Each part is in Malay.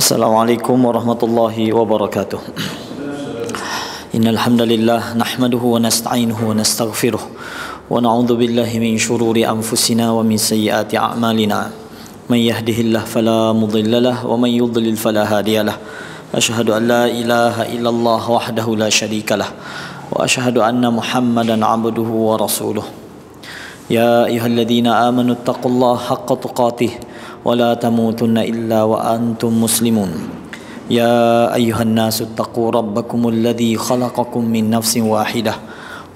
Assalamualaikum warahmatullahi wabarakatuh. Innal hamdalillah nahmaduhu wa nasta'inuhu wa nastaghfiruh wa na'udzu billahi min shururi anfusina wa min sayyiati a'malina. Man yahdihillahu fala mudilla lahu wa man yudlil fala hadiyalah. Asyhadu an la ilaha illallah wahdahu la syarika lah wa asyhadu anna Muhammadan 'abduhu wa rasuluh. Ya ayyuhalladzina amanu taqullaha haqqa tuqatih ولا تموتن إلا وأنتم مسلمون يا أيها الناس اتقوا ربكم الذي خلقكم من نفس واحدة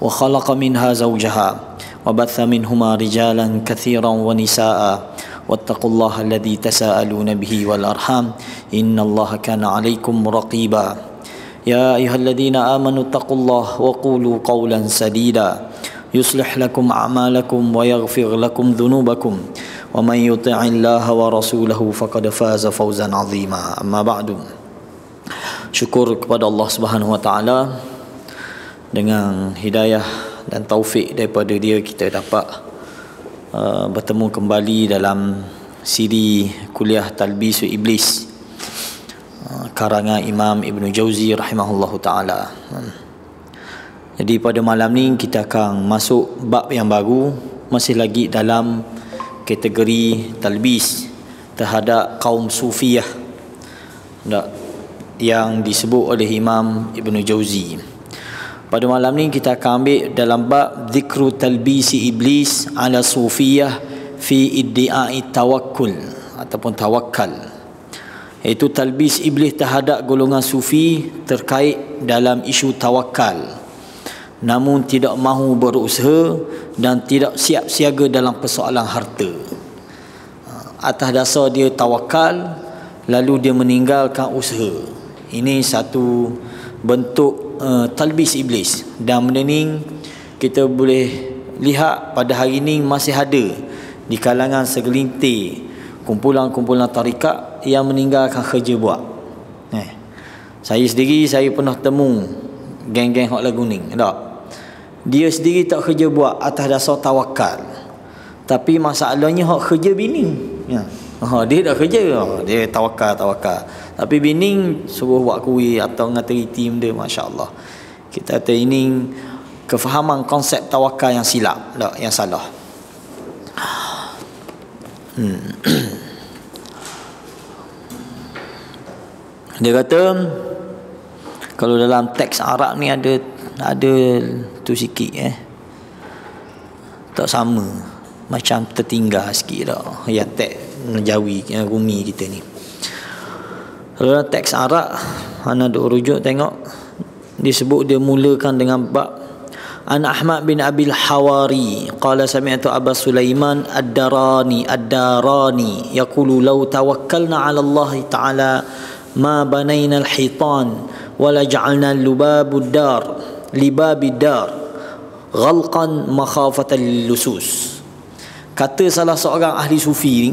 وخلق منها زوجها وبث منهما رجالا كثيرا ونساء واتقوا الله الذي تساءلون به والأرحام إن الله كان عليكم رقيبا يا أيها الذين آمنوا اتقوا الله وقولوا قولا سديدا يصلح لكم أعمالكم ويغفر لكم ذنوبكم ومن يطع الله ورسوله فقد فاز فوزا عظيما. أما بعد. Syukur kepada Allah Subhanahu wa taala, dengan hidayah dan taufik daripada Dia kita dapat bertemu kembali dalam siri kuliah Talbisu Iblis karangan Imam Ibn Jauzi rahimahullahu taala. Jadi pada malam ni kita akan masuk bab yang baru, masih lagi dalam kategori talbis terhadap kaum sufiyah yang disebut oleh Imam Ibn Jauzi. Pada malam ni kita akan ambil dalam bab zikru talbisi iblis ala sufiyah fi iddi'ai tawakkul ataupun tawakkal, iaitu talbis iblis terhadap golongan sufi terkait dalam isu tawakal, namun tidak mahu berusaha dan tidak siap siaga dalam persoalan harta. Atas dasar dia tawakal, lalu dia meninggalkan usaha. Ini satu bentuk talbis iblis, dan benda ni kita boleh lihat pada hari ini masih ada di kalangan segelintir kumpulan-kumpulan tarikat yang meninggalkan kerja buat. Saya sendiri, saya pernah temu geng-geng hak lagu ni, tak? Dia sendiri tak kerja buat atas dasar tawakal, tapi masalahnya hak kerja bini. Dia dah kerja, dia tawakal. Tapi bini suruh buat kuih atau ngateri tim dia, masya-Allah. Kita kata ini kefahaman konsep tawakal yang silap, tak, yang salah. Dia kata kalau dalam teks Arab ni ada tu sikit tak sama, macam tertinggal sikit dah ya teks Jawi yang Rumi kita ni. Kalau dalam teks Arab ana duk rujuk tengok, disebut dia mulakan dengan bab An Ahmad bin Abil Hawari qala sami'tu Aba Sulaiman ad-Darani yaqulu law tawakkalna 'ala Allah ta'ala ma banayna al-hitan wa la ja'alna libabid dar ghalqan makhafatan lusus. Kata salah seorang ahli sufi ni,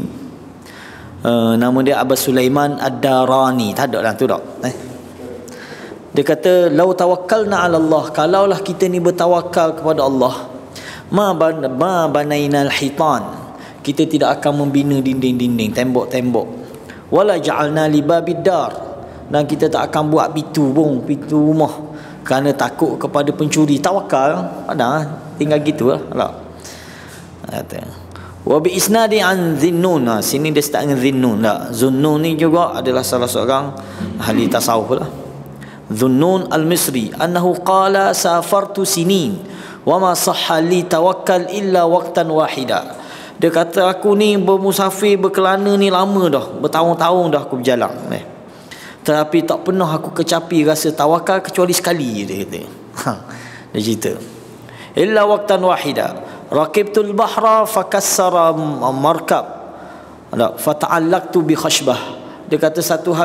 nama dia Abu Sulaiman ad-Darani, tak ada lah tu tak? Dia kata lau tawakkalna 'ala Allah, kalaulah kita ni bertawakal kepada Allah, ma banainal hitan, kita tidak akan membina dinding-dinding, tembok-tembok, wala ja'alna libabid dar, dan kita tak akan buat pintu rumah kerana takut kepada pencuri. Tawakal ada tinggal gitulah. Kata wa bi isnadi an Zinnun. Sini dia start dengan Zinnun. Zunnun ni juga adalah salah seorang ahli tasawuf lah. Zunnun al-Misri annahu qala safartu sinin wa ma sahha li tawakkal illa waqtan wahida. Dia kata aku ni bermusafir berkelana ni lama dah, bertahun-tahun dah aku berjalan, tetapi tak pernah aku kecapi rasa tawakal kecuali sekali, dia kata. Dia cerita illa waqtan wahida raqibtul bahra fakassara markab fata'allaqtu bi khashbah. Dia kata satu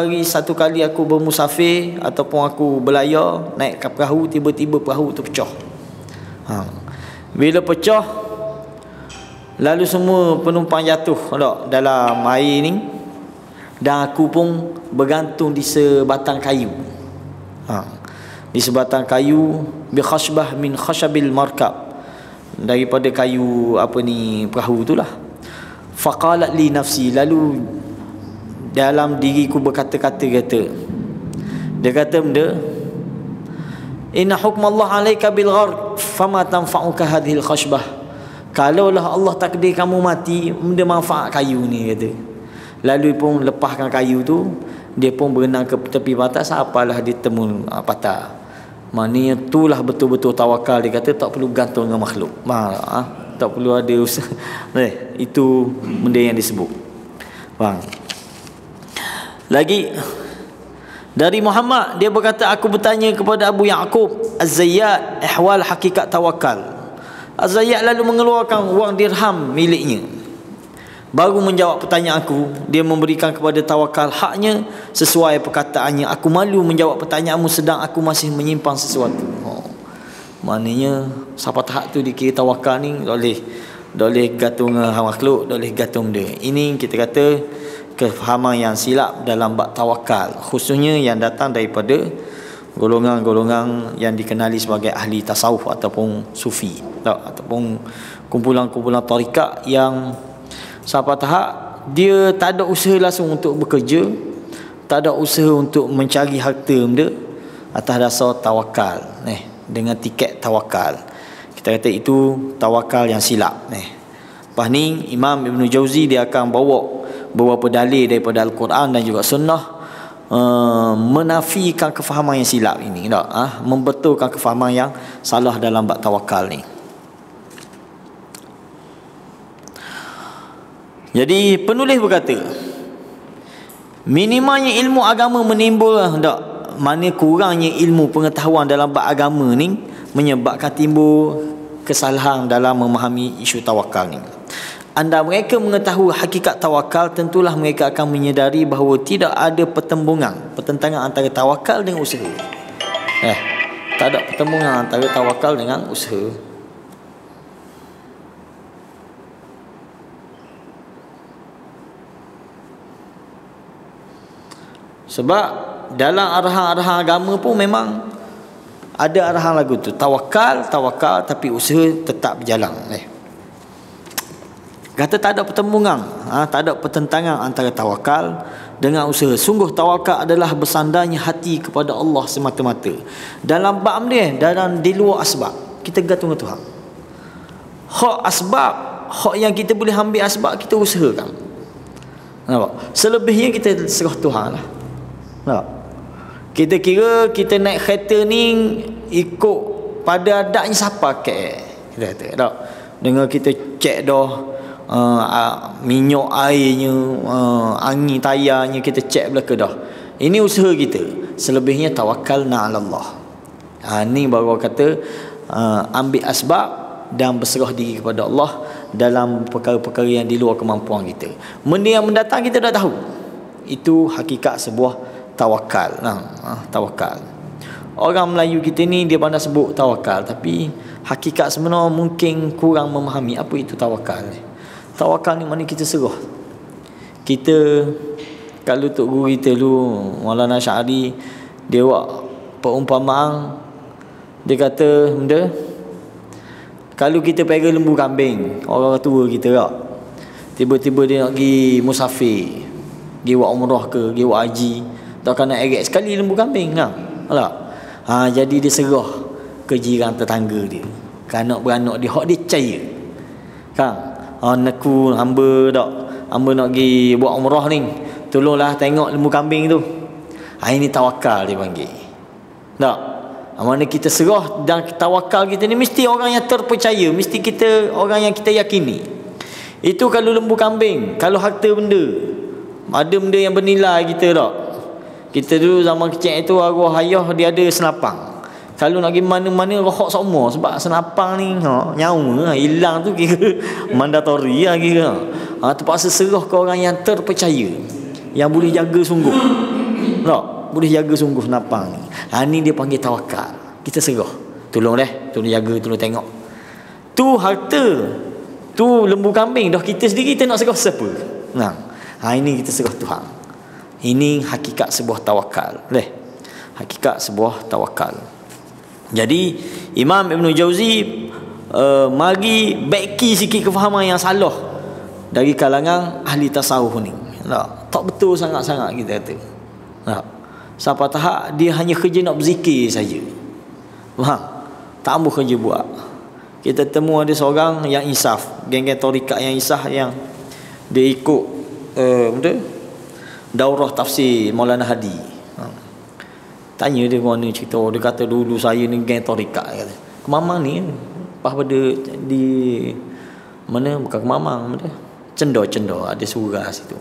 kali aku bermusafir ataupun aku berlayar naik ke perahu, tiba-tiba perahu tu pecah. Bila pecah, lalu semua penumpang jatuh dalam air ni, dan aku pun bergantung di sebatang kayu. Di sebatang kayu bi khashbah min khashabil markab, daripada kayu perahu itulah. Faqalat li nafsi, lalu dalam diriku berkata-kata kata. Dia kata benda, inna hukmallah alaika bil gharq fama tanfa'uka hadhil khashbah. Kalaulah Allah takdir kamu mati, benda manfaat kayu ni kata. Lalu pun lepaskan kayu tu, dia pun berenang ke tepi pantai, apalah dia temu patah. Maknanya itulah betul-betul tawakal. Dia kata tak perlu gantung dengan makhluk. Tak perlu ada usaha. Itu benda yang disebut. Faham? Lagi dari Muhammad, dia berkata, aku bertanya kepada Abu Ya'qub Az-Zayyad ihwal hakikat tawakal. Az-Zayyad lalu mengeluarkan wang dirham miliknya, baru menjawab pertanyaan aku. Dia memberikan kepada tawakal haknya sesuai perkataannya. Aku malu menjawab pertanyaanmu sedang aku masih menyimpan sesuatu. Maknanya siapa tahap tu dikira tawakal ni, boleh gantung makhluk, boleh gantung dia. Ini kita kata kefahaman yang silap dalam bab tawakal, khususnya yang datang daripada golongan-golongan yang dikenali sebagai ahli tasawuf ataupun sufi, ataupun kumpulan-kumpulan tarikat yang sampai tahap dia tak ada usaha langsung untuk bekerja, tak ada usaha untuk mencari harta benda, atas dasar tawakal dengan tiket tawakal. Kita kata itu tawakal yang silap. Lepas ni Imam Ibn Jauzi dia akan bawa beberapa dalil daripada Al-Quran dan juga Sunnah, menafikan kefahaman yang silap ini, membetulkan kefahaman yang salah dalam bab tawakal ni. Jadi penulis berkata, minimanya ilmu agama menimbul mana kurangnya ilmu pengetahuan dalam bab agama ni menyebabkan timbul kesalahan dalam memahami isu tawakal ni. Anda mereka mengetahui hakikat tawakal, tentulah mereka akan menyedari bahawa tidak ada pertentangan antara tawakal dengan usaha. Tak ada pertembungan antara tawakal dengan usaha. Sebab dalam arahan-arahan agama pun memang ada arahan lagu tu, tawakal tapi usaha tetap berjalan. Kata tak ada pertembungan, tak ada pertentangan antara tawakal dengan usaha. Sungguh tawakal adalah bersandarnya hati kepada Allah semata-mata. Dalam bab dia, dalam di luar asbab, kita gantung dengan Tuhan. Hak asbab, hak yang kita boleh ambil asbab, kita usahakan. Nampak? Selebihnya kita serah Tuhan lah. Nampak? Kita kira kita naik kereta ni ikut pada adatnya siapa kita kata tak? Dengan kita cek dah minyak airnya, angin tayarnya kita cek belaka dah. Ini usaha kita. Selebihnya tawakkalna 'ala Allah. Ni baru kata ambil asbab dan berserah diri kepada Allah dalam perkara-perkara yang di luar kemampuan kita. Benda yang mendatang kita dah tahu. Itu hakikat sebuah tawakal. Tawakal. Orang Melayu kita ni dia pandai sebut tawakal, tapi hakikat sebenar mungkin kurang memahami apa itu tawakal. Tawakal ni mana kita serah. Kita, kalau Tok Guru kita dulu Maulana Syari, dia buat perumpamaan. Dia kata benda, kalau kita pegang lembu kambing, orang tua kita tak, tiba-tiba dia nak pergi musafir, dia buat umrah ke, dia buat haji, tak kena eret sekali lembu kambing tak? Jadi dia serah ke jiran tetangga dia, kanak-beranak dia, hak dia percaya kan. Naku hamba nak pergi buat umrah ni, tolonglah tengok lembu kambing tu. Ini tawakal dia panggil. Tak? Mana kita serah dan tawakal kita ni mesti orang yang terpercaya, mesti kita orang yang kita yakini. Itu kalau lembu kambing. Kalau harta benda, ada benda yang bernilai kita tak? Kita dulu zaman kecil itu arwah ayah dia ada senapang. Kalau nak pergi mana-mana rohok semua, sebab senapang ni nyawa hilang tu kira mandatori lah kira. Terpaksa serah ke orang yang terpercaya, yang boleh jaga sungguh. Tak? Boleh jaga sungguh senapang ni. Ni dia panggil tawakal. Kita serah. Tolong jaga, tolong tengok. Tu harta, tu lembu kambing dah kita sendiri, kita nak serah siapa? Ini kita serah Tuhan. Ini hakikat sebuah tawakal. Hakikat sebuah tawakal. Jadi Imam Ibn Jauzi mari baiki sikit kefahaman yang salah dari kalangan ahli tasawuf ni. Tak betul sangat-sangat kita kata. Sampai tahap dia hanya kerja nak berzikir saja. Faham? Tak ambil kerja buat. Kita temu ada seorang yang insaf, geng-geng tarikat yang insaf, yang dia ikut daurah tafsir Maulana Hadi. Tanya dia mana cerita, dia kata dulu saya ni geng tarikat, kata. Kemamang ni pas pada di mana, bukan Kemamang, Cendor ada surah situ.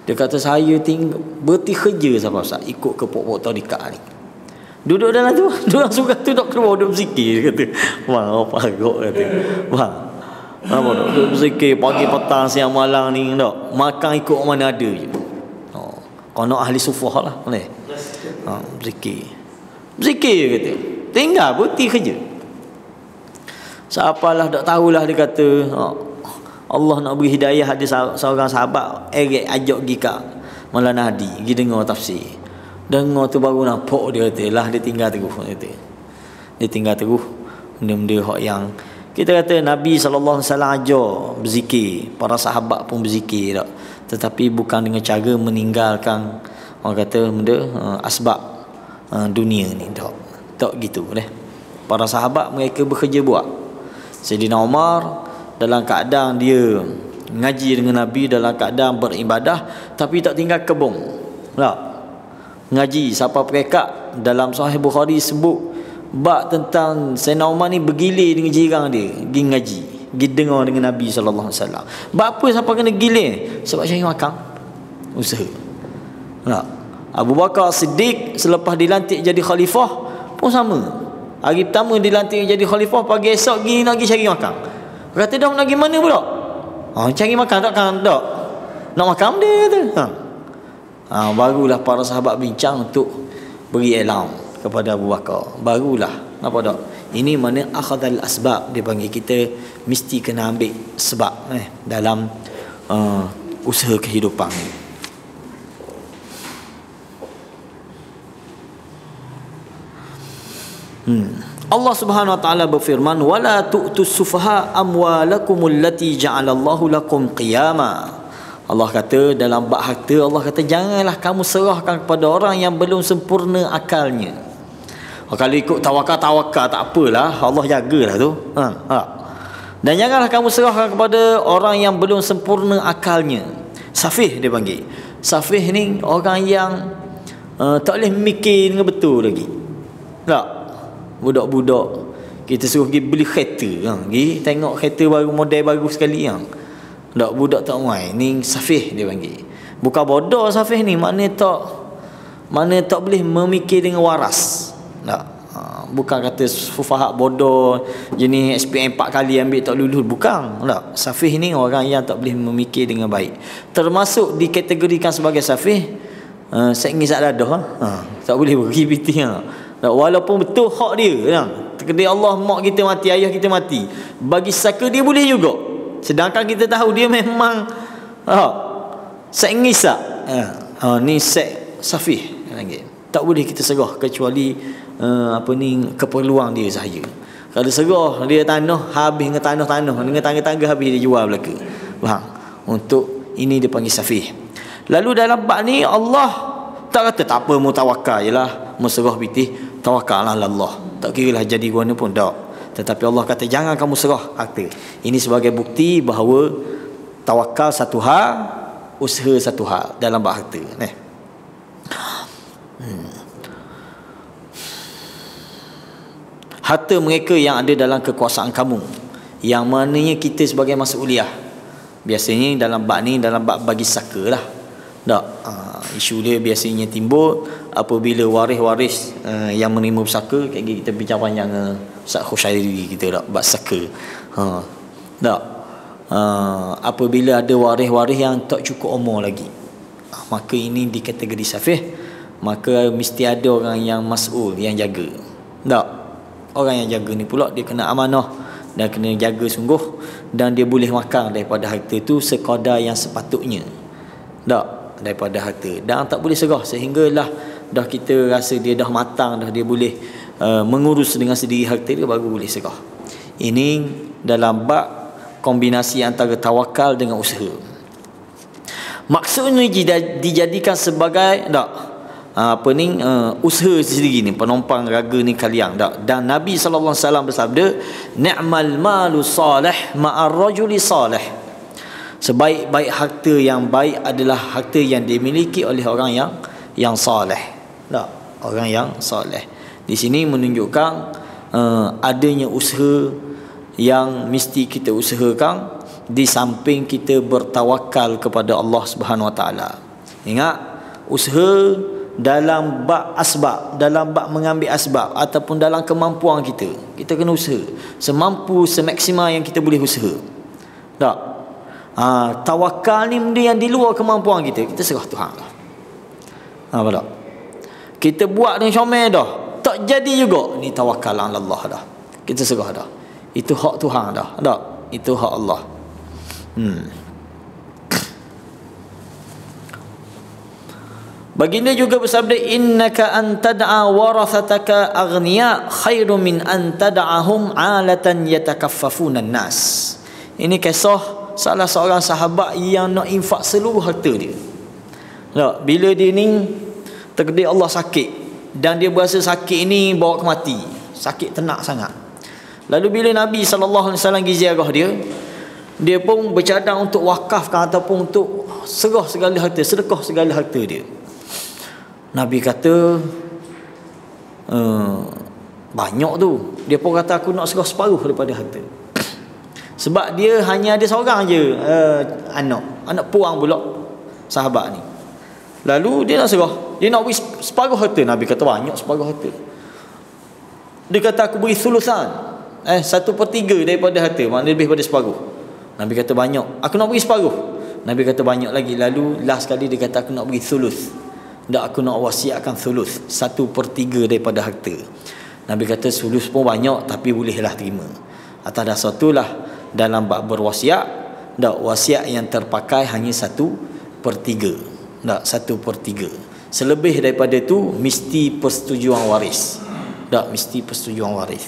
Dia kata saya berhenti kerja sampai Ustaz, ikut ke pokok tarikat ni. Duduk dalam tu, dalam surah tu nak keluar duduk berzikir, dia kata. Wah, apa agak, kata. Wah. Apa dok duduk berzikir pagi petang siang malam ni dok. Makan ikut mana ada je. Kono ahli sufah lah, boleh. Berzikir. Berzikir kata. Tinggal berhenti kerja. Siapalah tak tahulah dia kata, Allah nak beri hidayah, ada seorang sahabat ajak pergi kat Maulana Hadi, pergi dengar tafsir. Dengar tu baru nampak, dia kata lah, dia tinggal terus, dia tinggal terus benda-benda hak yang kita kata Nabi SAW ajar berzikir, para sahabat pun berzikir tak? Tetapi bukan dengan cara meninggalkan orang kata benda asbab dunia ni, tak gitu deh. Para sahabat mereka bekerja buat. Sayyidina Umar dalam keadaan dia ngaji dengan Nabi, dalam keadaan beribadah, tapi tak tinggal kebun. Tak. Ngaji sampai perekat. Dalam Sahih Bukhari sebut bab tentang Sayyidina Umar ni bergilir dengan jirang dia, pergi ngaji, pergi dengar dengan Nabi sallallahu alaihi wasallam. Bab apa sampai kena gilir? Sebab cari makan, usaha. Tak. Abu Bakar Siddiq selepas dilantik jadi khalifah pun sama. Hari pertama dilantik jadi khalifah, pagi esok pergi nak pergi cari makan. Kata dah nak pergi mana pula? Cari makan takkan tak? Nak makan dia kata. Barulah para sahabat bincang untuk beri ilham kepada Abu Bakar. Barulah apa tak? Ini mana akhadhal asbab, dia panggil kita mesti kena ambil sebab dalam usaha kehidupan ni. Allah Subhanahu wa taala berfirman, wala tu'tus sufaha amwalakumul lati ja'alallahu lakum qiyama. Allah kata dalam bab harta, Allah kata janganlah kamu serahkan kepada orang yang belum sempurna akalnya. Kalau ikut tawakal tak apalah, Allah jagalah tu. Dan janganlah kamu serahkan kepada orang yang belum sempurna akalnya. Safih dia panggil. Safih ni orang yang tak boleh mikir dengan betul lagi. Tak. Budak-budak kita suruh pergi beli kereta, pergi tengok kereta baru, model baru sekali, tak, budak tak mai. Ni safih dia panggil. Bukan bodoh safih ni, mana tak boleh memikir dengan waras. Tak. Bukan kata sufaha bodoh jenis SPM 4 kali ambil tak lulus, bukan. Tak. Safih ni orang yang tak boleh memikir dengan baik. Termasuk dikategorikan sebagai safih sengis tak dadah. Tak boleh beri piti. Walaupun betul hak dia, kedai Allah mak kita mati, ayah kita mati, bagi saka dia boleh juga. Sedangkan kita tahu dia memang sengis tak. Ni safih lagi. Tak boleh kita serah kecuali keperluan dia sahaja. Kalau serah dia tanah, habis dengan tanah-tanah, dengan tangga-tangga habis dia jual belaka. Faham? Untuk ini dia panggil safih. Lalu dalam bab ni Allah tak kata tak apa, mu tawakal jelah, mu serah pitih, tawakallah Allah. Tak kiralah jadi guna pun tak. Tetapi Allah kata jangan kamu serah harta. Ini sebagai bukti bahawa tawakal satu hal, usaha satu hal dalam bab harta. Harta mereka yang ada dalam kekuasaan kamu, yang mananya kita sebagai mas'uliyah. Biasanya dalam bab ni, dalam bab bagi saka lah. Tak. Isu dia biasanya timbul apabila waris-waris yang menerima pusaka. Kita bincang panjang Ustaz Khushairi kita tak, bab saka. Tak. Apabila ada waris-waris yang tak cukup umur lagi, maka ini di kategori safih. Maka mesti ada orang yang mas'ul, yang jaga. Tak. Orang yang jaga ni pula dia kena amanah dan kena jaga sungguh, dan dia boleh makan daripada harta tu sekadar yang sepatutnya. Tak. Daripada harta, dan tak boleh serah sehinggalah dah kita rasa dia dah matang dah, dia boleh mengurus dengan sendiri harta dia, baru boleh serah. Ini dalam bab kombinasi antara tawakal dengan usaha. Maksudnya dijadikan sebagai usaha sendiri ni, penompang raga ni kalian tak. Dan Nabi SAW bersabda, ni'mal malu salih ma'ar rajuli salih. Sebaik-baik harta yang baik adalah harta yang dimiliki oleh orang yang salih. Tak, orang yang salih. Di sini menunjukkan adanya usaha yang mesti kita usahakan di samping kita bertawakal kepada Allah Subhanahu Wa Taala. Ingat, usaha dalam bab asbab, dalam bab mengambil asbab ataupun dalam kemampuan kita, kita kena usaha semampu, semaksimal yang kita boleh usaha. Tak? Tawakal ni benda yang di luar kemampuan kita. Kita serah Tuhan lah. Apa tak? Kita buat dengan comel dah, tak jadi juga, ni tawakal ala Allah dah. Kita serah dah. Itu hak Tuhan dah. Tak? Itu hak Allah. Baginda juga bersabda, innaka an tad'a warathataka aghniya khairum min an tad'ahum 'alatan yatakaffafuna an-nas. Ini kisah salah seorang sahabat yang nak infak seluruh harta dia. Tak, bila dia ni takdir Allah sakit dan dia berasa sakit ini bawa ke mati, sakit tenak sangat. Lalu bila Nabi SAW pergi ziarah dia pun bercadang untuk wakafkan ataupun untuk serah segala harta, sedekah segala harta dia. Nabi kata, banyak tu. Dia pun kata, aku nak serah separuh daripada harta. Sebab dia hanya ada seorang je anak puang pula sahabat ni. Lalu dia nak serah, dia nak beri separuh harta. Nabi kata, banyak separuh harta. Dia kata, aku beri sulusan, 1/3 daripada harta, maknanya lebih pada separuh. Nabi kata, banyak. Aku nak beri separuh. Nabi kata, banyak lagi. Lalu last kali dia kata, aku nak beri sulus. Tak, aku nak wasiatkan sulus, 1/3 daripada harta. Nabi kata, sulus pun banyak, tapi bolehlah terima. Atas dasar itulah dalam bab berwasiat, tak, wasiat yang terpakai hanya 1/3. Tak, 1/3. Selebih daripada itu mesti persetujuan waris. Tak, mesti persetujuan waris.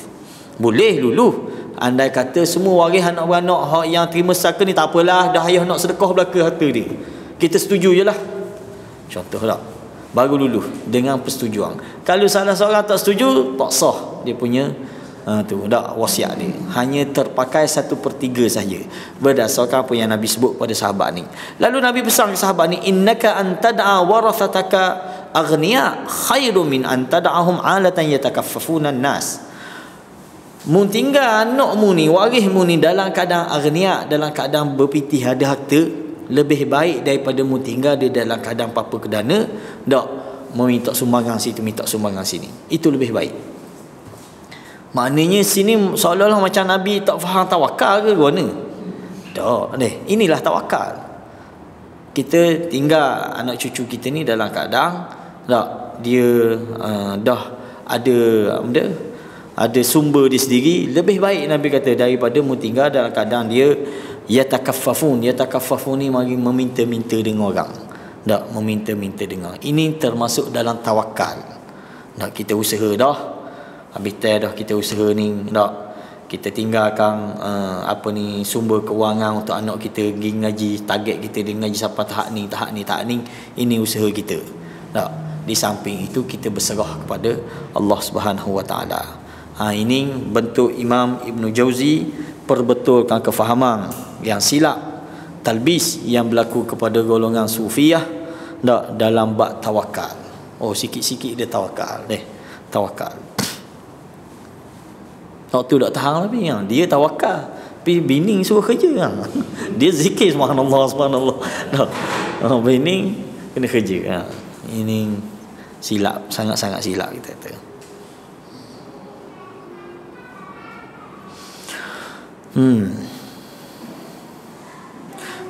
Boleh luluh, andai kata semua waris anak-beranak hak yang terima saka ni, tak apalah, dah ayah nak sedekah belaka harta dia, kita setuju je lah. Contoh tak, baru luluh dengan persetujuan. Kalau salah seorang tak setuju, tak sah dia punya tak, wasiat dia. Hanya terpakai 1/3 saja, berdasarkan apa yang Nabi sebut pada sahabat ni. Lalu Nabi pesan ke sahabat ni, innaka an tad'a warathataka aghniya khairum min an tad'ahum 'alatan yatakaffafuna an-nas. Mun tinggal anakmu ni, warismu ni dalam keadaan aghniya, dalam keadaan berpitih, ada harta, lebih baik daripada mu tinggal dia dalam keadaan apa kedana, tak meminta sumbangan situ, minta sumbangan sini. Itu lebih baik. Maknanya sini seolah-olah macam Nabi tak faham tawakal ke mana? Tak, inilah tawakal. Kita tinggal anak cucu kita ni dalam keadaan tak, dia dah ada sumber dia sendiri, lebih baik Nabi kata daripada mu tinggal dalam keadaan dia yatakaffafun ni mari meminta-minta dengan orang. Tak, meminta-minta dengan. Ini termasuk dalam tawakal. Tak, kita usaha dah, habis dah kita usaha ni, tak, kita tinggalkan sumber kewangan untuk anak kita pergi ngaji, target kita dia ngaji sampai tahap ni, ini usaha kita. Tak, di samping itu kita berserah kepada Allah Subhanahu Wa Taala. Ini bentuk Imam Ibn Jauzi perbetulkan kefahaman yang silap, talbis yang berlaku kepada golongan sufiyah dalam bab tawakal. Sikit-sikit dia tawakal. Tawakal. Waktu tak tahan lebih, dia tawakal, tapi bini suruh kerja. Dia zikir subhanallah. Bini kena kerja. Ini silap, sangat-sangat silap kita kata.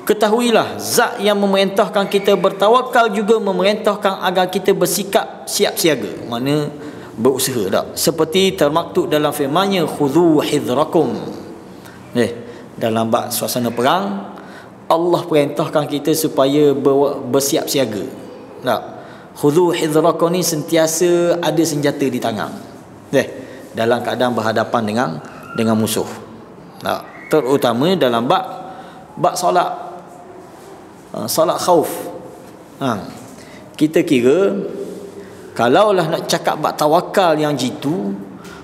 Ketahuilah, zat yang memerintahkan kita bertawakal juga memerintahkan agar kita bersikap siap siaga, mana berusaha tak, seperti termaktub dalam firman-Nya, khudhu hidrakum. Dalam bab suasana perang, Allah perintahkan kita supaya bersiap siaga. Tak, khudhu hidrakum ni sentiasa ada senjata di tangan. Dalam keadaan berhadapan dengan musuh. Tak, terutama dalam bab solat. solat khauf. Kita kira kalaulah nak cakap bab tawakal yang jitu,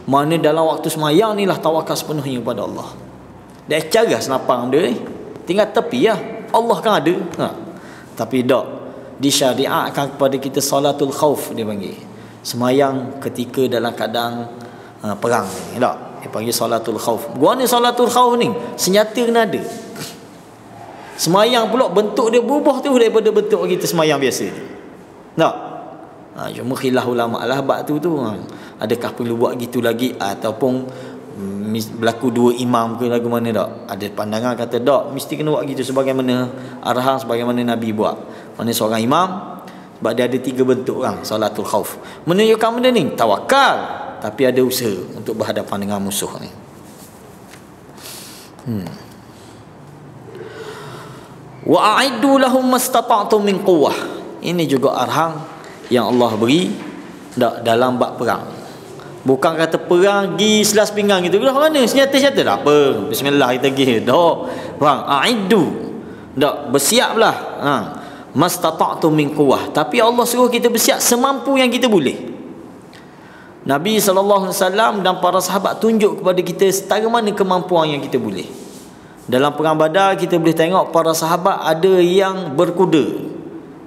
mana dalam waktu semayang ni lah tawakal sepenuhnya kepada Allah. Dah cara senapang dia ni, tinggal tepi lah, Allah kan ada. Tapi tak, disyariatkan kepada kita salatul khauf, dia panggil semayang ketika dalam keadaan perang ni tak, dia panggil salatul khauf. Gua ni salatul khauf ni senjata kena ada. Semayang pula bentuk dia berubah tu daripada bentuk kita semayang biasa ni. Tak? Cuma khilaf ulama lah bab tu adakah perlu buat gitu lagi ataupun berlaku dua imam ke lagu mana tak. Ada pandangan kata tak, mesti kena buat gitu sebagaimana arahan, sebagaimana Nabi buat. Mana seorang imam, sebab dia ada 3 bentuk salatul khauf. Menunjukkan benda ni tawakal, tapi ada usaha untuk berhadapan dengan musuh ni. Wa a'iddu lahum mastata'tum min quwwah. Ini juga arahan yang Allah beri dalam bab perang. Bukan kata perang pergi selas pinggang gitu. Dah mana senjata-senjata dah apa? Bismillah kita pergi. Dah. Bang, a'iddu. Dah bersiaplah. Mastata'tum min quwwah. Tapi Allah suruh kita bersiap semampu yang kita boleh. Nabi sallallahu alaihi wasallam dan para sahabat tunjuk kepada kita setara mana kemampuan yang kita boleh. Dalam perang Badar kita boleh tengok para sahabat ada yang berkuda.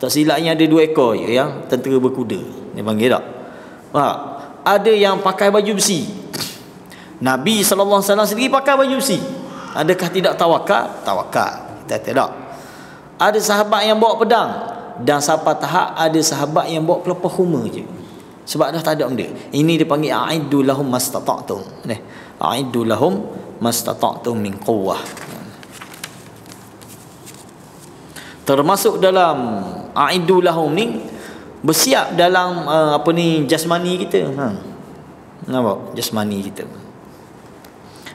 Tak silapnya ada 2 ekor yang tentera berkuda. Dia panggil tak? Ada yang pakai baju besi. Nabi sallallahu alaihi wasallam sendiri pakai baju besi. Adakah tidak tawakal? Tawakal. Kita tidak. Ada sahabat yang bawa pedang, dan sampai tahap ada sahabat yang bawa pelepah huma je. Sebab dah tak ada benda. Ini dipanggil a'iddu lahum mastata'tum. A'iddu lahum mastata'tum min quwwah. Termasuk dalam a'iddu lahum ni bersiap dalam jasmani kita. Nampak? Jasmani kita.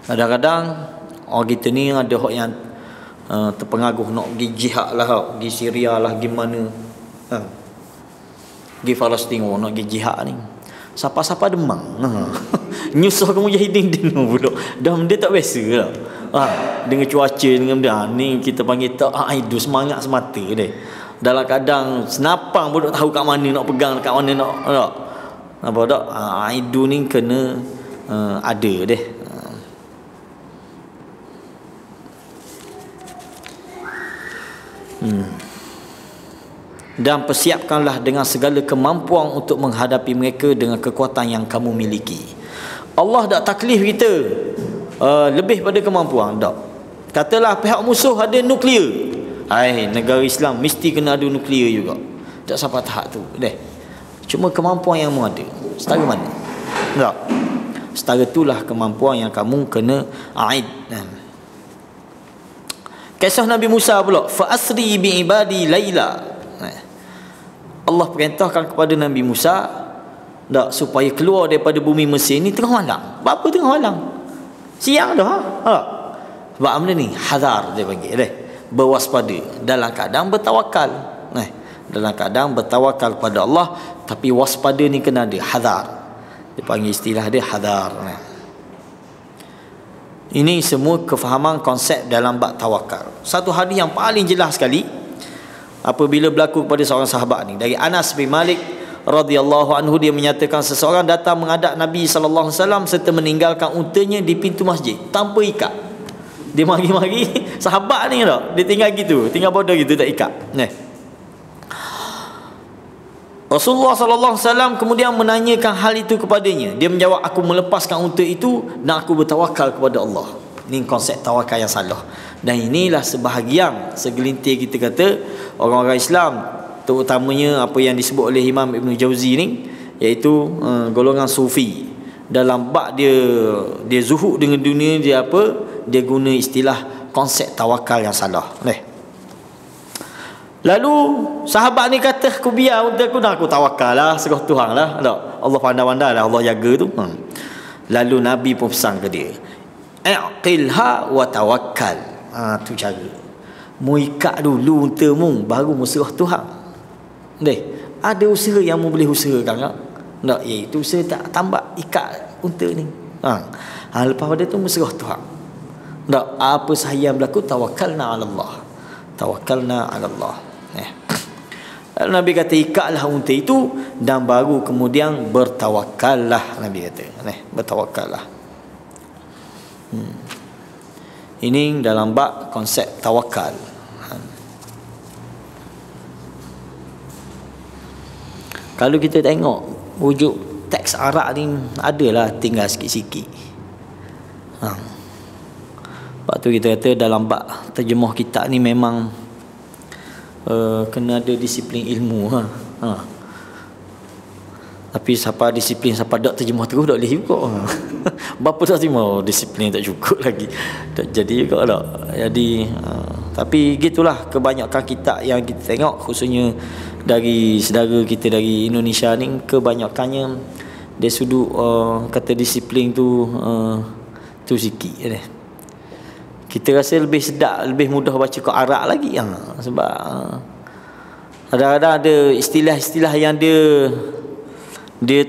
Kadang-kadang orang kita ni ada hak yang terpengaruh nak pergi jihad lah, pergi Syria lah, pergi mana, pergi Palestin, nak pergi jihad ni. Siapa-siapa demang. Nyusah ke mujahidin dia pula. Dah benda tak biasa lah. Dengan cuaca, dengan benda ni kita panggil tak aidu, semangat semata dia. Dalam kadang senapang pun tak tahu kat mana nak pegang, kat mana nak tak. Apa tak? Aidu ni kena ada deh. Dan persiapkanlah dengan segala kemampuan untuk menghadapi mereka dengan kekuatan yang kamu miliki. Allah tak taklif kita lebih pada kemampuan. Tak. Katalah pihak musuh ada nuklear, negara Islam mesti kena ada nuklear juga. Tak sampai tahap tu deh. Cuma kemampuan yang kamu ada setara mana? Tak. Setara itulah kemampuan yang kamu kena aid. Kisah Nabi Musa pula, fa asri bi ibadi laila. Allah perintahkan kepada Nabi Musa supaya keluar daripada bumi Mesir ni tengah malam. Apa tengah malam? Siang dah. Sebab benda ni hazar dia panggil berwaspada dalam keadaan bertawakal. Dalam keadaan bertawakal kepada Allah, tapi waspada ni kena ada, hazar. Dia panggil istilah dia hazar. Ini semua kefahaman konsep dalam bab tawakal. Satu hadis yang paling jelas sekali apabila berlaku kepada seorang sahabat ni, dari Anas bin Malik radhiyallahu anhu, dia menyatakan seseorang datang menghadap Nabi sallallahu alaihi wasallam serta meninggalkan untanya di pintu masjid tanpa ikat. Dia mari-mari sahabat ni tak, dia tinggal gitu, tinggal bodoh gitu, tak ikat. Rasulullah sallallahu alaihi wasallam kemudian menanyakan hal itu kepadanya. Dia menjawab, aku melepaskan unta itu dan aku bertawakal kepada Allah. Ini konsep tawakal yang salah. Dan inilah sebahagian segelintir kita kata orang-orang Islam, terutamanya apa yang disebut oleh Imam Ibn Jauzi ni, iaitu golongan sufi. Dalam bab dia zuhud dengan dunia, dia apa? Dia guna istilah konsep tawakal yang salah. Lalu sahabat ni kata, aku biar unta aku dah, aku tawakal lah, serah Tuhan lah. Allah pandai-pandai lah, Allah jaga tu. Lalu Nabi pun pesan ke dia, aqilha wa tawakkal. Tu cara. Mu ikat dulu unta mu, baru mu serah Tuhan. Ada usaha yang mu boleh usahakan tak? Tak, iaitu usaha tak tambah ikat unta ni. Lepas pada tu mu serah Tuhan. Tak, apa sahaja yang berlaku, tawakkalna ala Allah. Tawakkalna 'ala Allah. Lalu Nabi kata ikatlah unta itu dan baru kemudian bertawakallah. Nabi kata bertawakallah. Ini dalam bab konsep tawakal. Kalau kita tengok wujud teks Arab ni adalah tinggal sikit-sikit. Sebab tu kita kata dalam bab terjemah kitab ni memang kena ada disiplin ilmu. Tapi siapa disiplin, siapa tak terjemah terus tak boleh juga. Berapa tak terjemah, disiplin tak cukup lagi. Tak jadi juga tak. Jadi tapi gitulah kebanyakan kitab yang kita tengok, khususnya dari saudara kita dari Indonesia ni, kebanyakannya dia sudut kata disiplin tu sikit kita rasa lebih sedap, lebih mudah baca ke Arab lagi sebab kadang-kadang ada istilah-istilah yang dia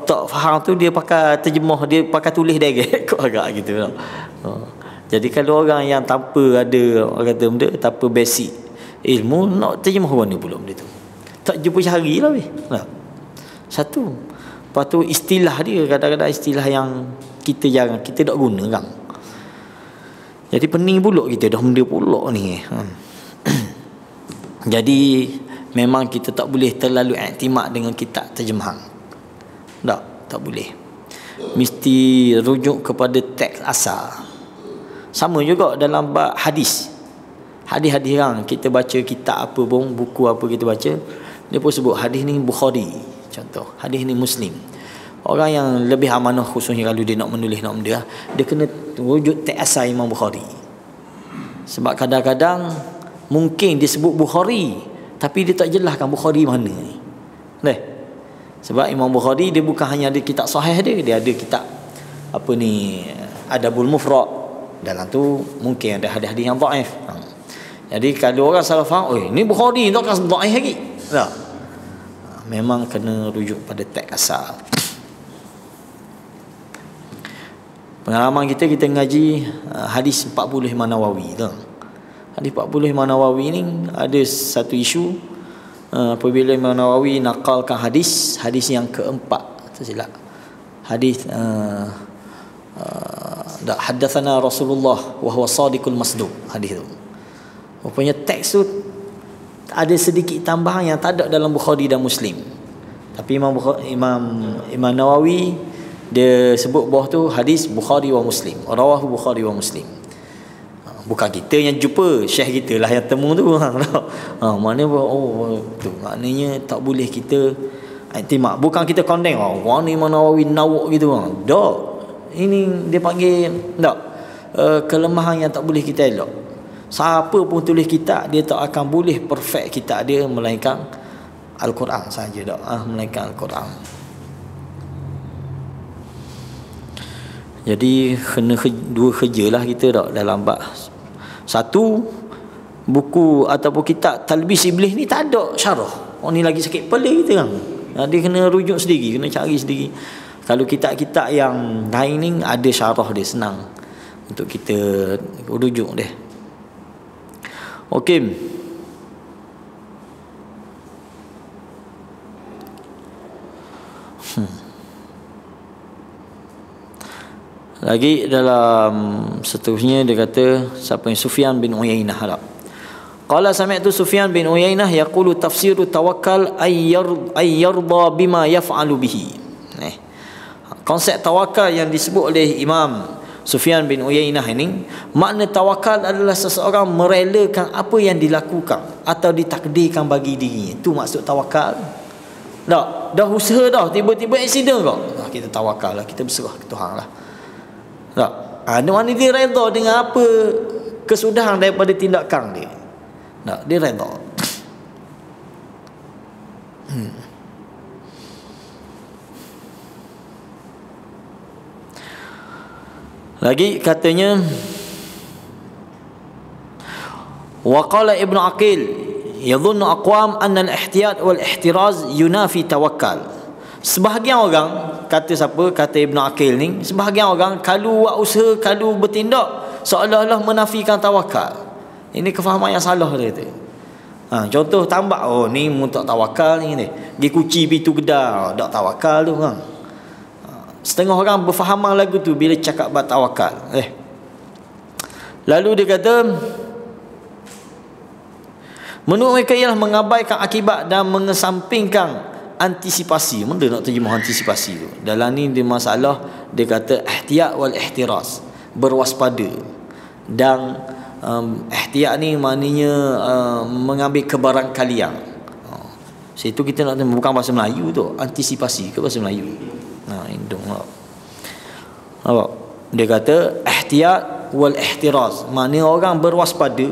tak faham tu, dia pakai terjemah, dia pakai tulis direct kat Arab gitu. Jadi kalau orang yang tanpa ada, orang kata benda tanpa basic ilmu, nak terjemah mana pula benda tu, tak jumpa cari lah satu. Lepas tu istilah dia kadang-kadang istilah yang kita jarang, kita tak guna kan. Jadi pening pula kita dah benda pula ni. Jadi memang kita tak boleh terlalu iktimad dengan kitab terjemahan. Tak boleh. Mesti rujuk kepada teks asal. Sama juga dalam bab hadis. Hadis-hadis kan kita baca kitab apa pun, buku apa kita baca, dia pun sebut hadis ni Bukhari contoh, hadis ni Muslim. Orang yang lebih amanah khususnya kalau dia nak menulis nak benda, dia kena wujud teks asal Imam Bukhari. Sebab kadang-kadang mungkin dia sebut Bukhari tapi dia tak jelaskan Bukhari mana ni. Sebab Imam Bukhari dia bukan hanya ada kitab sahih dia ada kitab apa ni Adabul Mufrad. Dalam tu mungkin ada hadis-hadis yang dhaif. Jadi kalau orang salah faham, ni Bukhari tak kan dhaif lagi. Tak. Memang kena rujuk pada teks asal. Pengalaman kita ngaji hadis 40 Imam Nawawi tu. Hadis 40 Imam Nawawi ni ada satu isu apabila Imam Nawawi nakalkan hadis yang keempat, tersilap. Hadis haddatsana Rasulullah wa huwa shadiqul masduq, hadis tu. Rupanya teks tu ada sedikit tambahan yang tak ada dalam Bukhari dan Muslim. Tapi Imam Nawawi dia sebut bawah tu hadis Bukhari wa Muslim, rawahu Bukhari wa Muslim. Bukan kita yang jumpa, syekh kita lah yang temu tu. Maknanya tu maknanya tak boleh kita iktimad. Bukan kita condemn orang ni Imam Nawawi nawak gitu. Tak. Ini dia panggil kelemahan yang tak boleh kita elok. Siapa pun tulis kitab, dia tak akan boleh perfect kitab dia melainkan Al-Quran saja dak. Melainkan Al-Quran. Jadi kena dua kerjalah kita dak dalam bab. Satu, buku ataupun kitab Talbis Iblis ni tak ada syarah. Ni lagi sakit kepala kita kan. Dia kena rujuk sendiri, kena cari sendiri. Kalau kitab-kitab yang lain ni ada syarah dia, senang untuk kita rujuk dia. Okey. Lagi dalam seterusnya dia kata siapa yang Sufyan bin Uyainah lah. Qala sami'tu Sufyan bin Uyainah yaqulu tafsiru tawakkal ay yarda bima yaf'alu bihi. Konsep tawakal yang disebut oleh Imam Sufyan bin Uyainah ini, makna tawakal adalah seseorang merelakan apa yang dilakukan atau ditakdirkan bagi dirinya. Itu maksud tawakal. Dah usaha dah, tiba-tiba aksiden kau. Kita tawakal lah, kita berserah ke Tuhan lah. Tak. Mana dia redha dengan apa kesudahan daripada tindakan dia. Tak, dia redha. Lagi katanya wa qala Ibnu Aqil yadhunnu aqwam anna al-ihtiyat wal ihtiraz yunafi tawakkal. Sebahagian orang kata siapa, kata Ibnu Aqil ni, sebahagian orang kalau buat usaha, kalau bertindak seolah-olah menafikan tawakal. Ini kefahaman yang salah dia kata. Contoh tambah, oh ni tak tawakal ni. Pergi kunci pintu kedai, tak tawakal tu kan. Setengah orang berfahaman lagu tu bila cakap bab tawakal. Lalu dia kata, menurut mereka ialah mengabaikan akibat dan mengesampingkan antisipasi. Mana nak terjemah antisipasi tu? Dalam ni dia masalah, dia kata ihtiyat wal ihtiras, berwaspada. Dan ihtiyat ni maknanya mengambil kebarangkalian. Situ kita nak bukan bahasa Melayu tu, antisipasi ke bahasa Melayu. Indung nampak. Dia kata ihtiyat wal ihtiraz, maknanya orang berwaspada.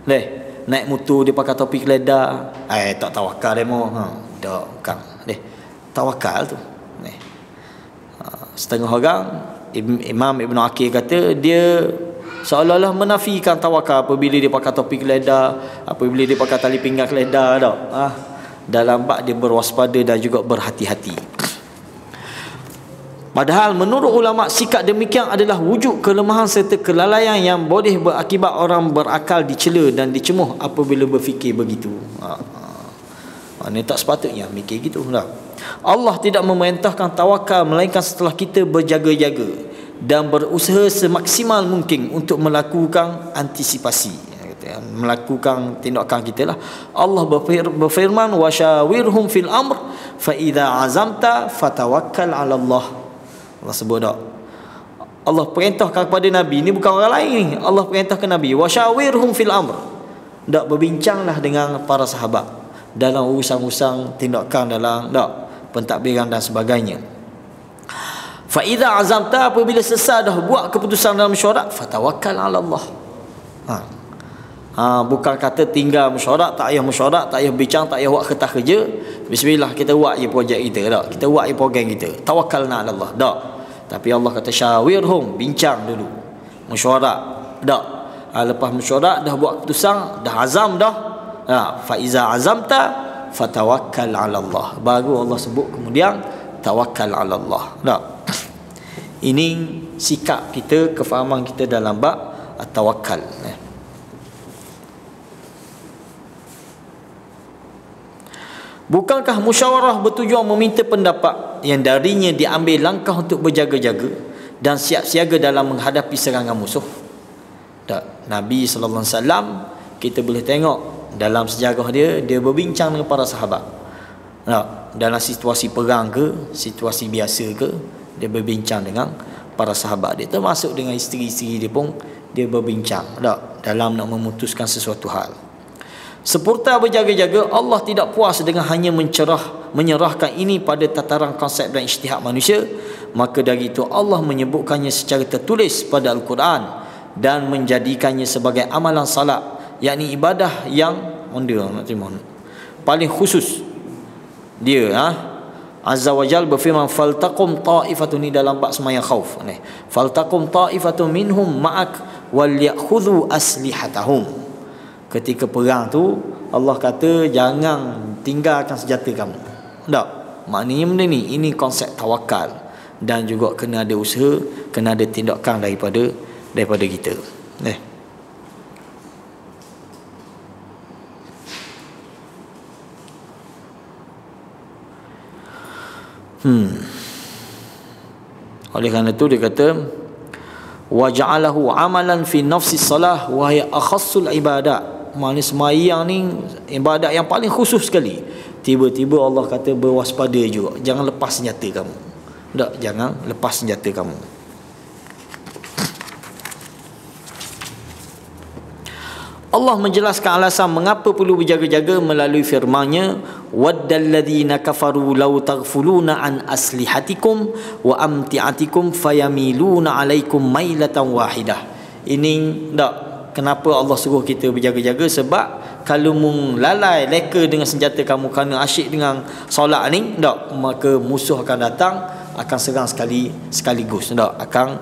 Naik motor dia pakai topi keledar, tak tawakal demo. Tak bukan. Tawakal tu. Setengah orang, Imam Ibn Aqil kata dia seolah-olah menafikan tawakal apabila dia pakai topi keledar, apabila dia pakai tali pinggang keledar tak. Dalam bab dia berwaspada dan juga berhati-hati. Padahal menurut ulama, sikap demikian adalah wujud kelemahan serta kelalaian yang boleh berakibat orang berakal dicela dan dicemuh apabila berfikir begitu. Ini tak sepatutnya mikir gitu lah. Allah tidak memerintahkan tawakal melainkan setelah kita berjaga-jaga dan berusaha semaksimal mungkin untuk melakukan antisipasi, melakukan tindakan kita lah. Allah berfirman, wasyawirhum fil amr fa idza azamta fatawakkal 'ala Allah. Allah sebut tak? Allah perintahkan kepada Nabi, ni bukan orang lain ni. Allah perintahkan Nabi, wasyawirhum fil amr. Tak, berbincanglah dengan para sahabat dalam urusan-urusan tindakan dalam pentadbiran dan sebagainya. Fa idza azamta, apabila selesai dah buat keputusan dalam mesyuarat, fatawakkal 'ala Allah. Bukan kata tinggal mesyuarat, tak payah mesyuarat, tak payah bincang, tak payah buat kertas kerja, bismillah kita buat je projek kita tak. Kita buat je program kita. Tawakkalna 'ala Allah. Tak. Tapi Allah kata syawirhum, bincang dulu. Mesyuarat. Tak. Lepas mesyuarat dah buat keputusan, dah azam dah. Fa iza azamta fatawakkal 'ala Allah. Baru Allah sebut kemudian tawakkal 'ala Allah. Tak. Ini sikap kita, kefahaman kita dalam bab at-tawakkal. Bukankah musyawarah bertujuan meminta pendapat yang darinya diambil langkah untuk berjaga-jaga dan siap siaga dalam menghadapi serangan musuh? Tak. Nabi sallallahu alaihi wasallam, kita boleh tengok dalam sejarah dia berbincang dengan para sahabat. Tak. Dalam situasi perang ke, situasi biasa ke, dia berbincang dengan para sahabat dia, termasuk dengan isteri-isteri dia pun dia berbincang tak, dalam nak memutuskan sesuatu hal. Seputar berjaga-jaga, Allah tidak puas dengan hanya menyerahkan ini pada tataran konsep dan ijtihad manusia. Maka dari itu Allah menyebutkannya secara tertulis pada Al-Quran dan menjadikannya sebagai amalan salat, yakni ibadah yang paling khusus. Dia Azza wa Jal berfirman, faltaqum ta'ifatun, ni dalam bab sembahyang khauf ni, faltaqum ta'ifatun minhum ma'ak wal ya'khudhu aslihatahum. Ketika perang tu Allah kata jangan tinggalkan senjata kamu. Tak. Maknanya benda ni, ini konsep tawakal, dan juga kena ada usaha, kena ada tindakan daripada kita. Oleh kerana itu dia kata waja'alahu amalan fi nafsi salah wa hiya akhassul ibadat. Maknanya sembahyang ni ibadat yang paling khusus sekali. Tiba-tiba Allah kata berwaspada juga, jangan lepas senjata kamu. Tak, jangan lepas senjata kamu. Allah menjelaskan alasan mengapa perlu berjaga-jaga melalui firman-Nya, waddal ladzina kafaru law taghfuluna an aslihatikum wa amti'atikum fayamiluna 'alaikum mailatan wahidah. Ini tak, kenapa Allah suruh kita berjaga-jaga? Sebab kalau mung lalai leka dengan senjata kamu kerana asyik dengan solat ni, tak, maka musuh akan datang, akan serang sekaligus, tak, akan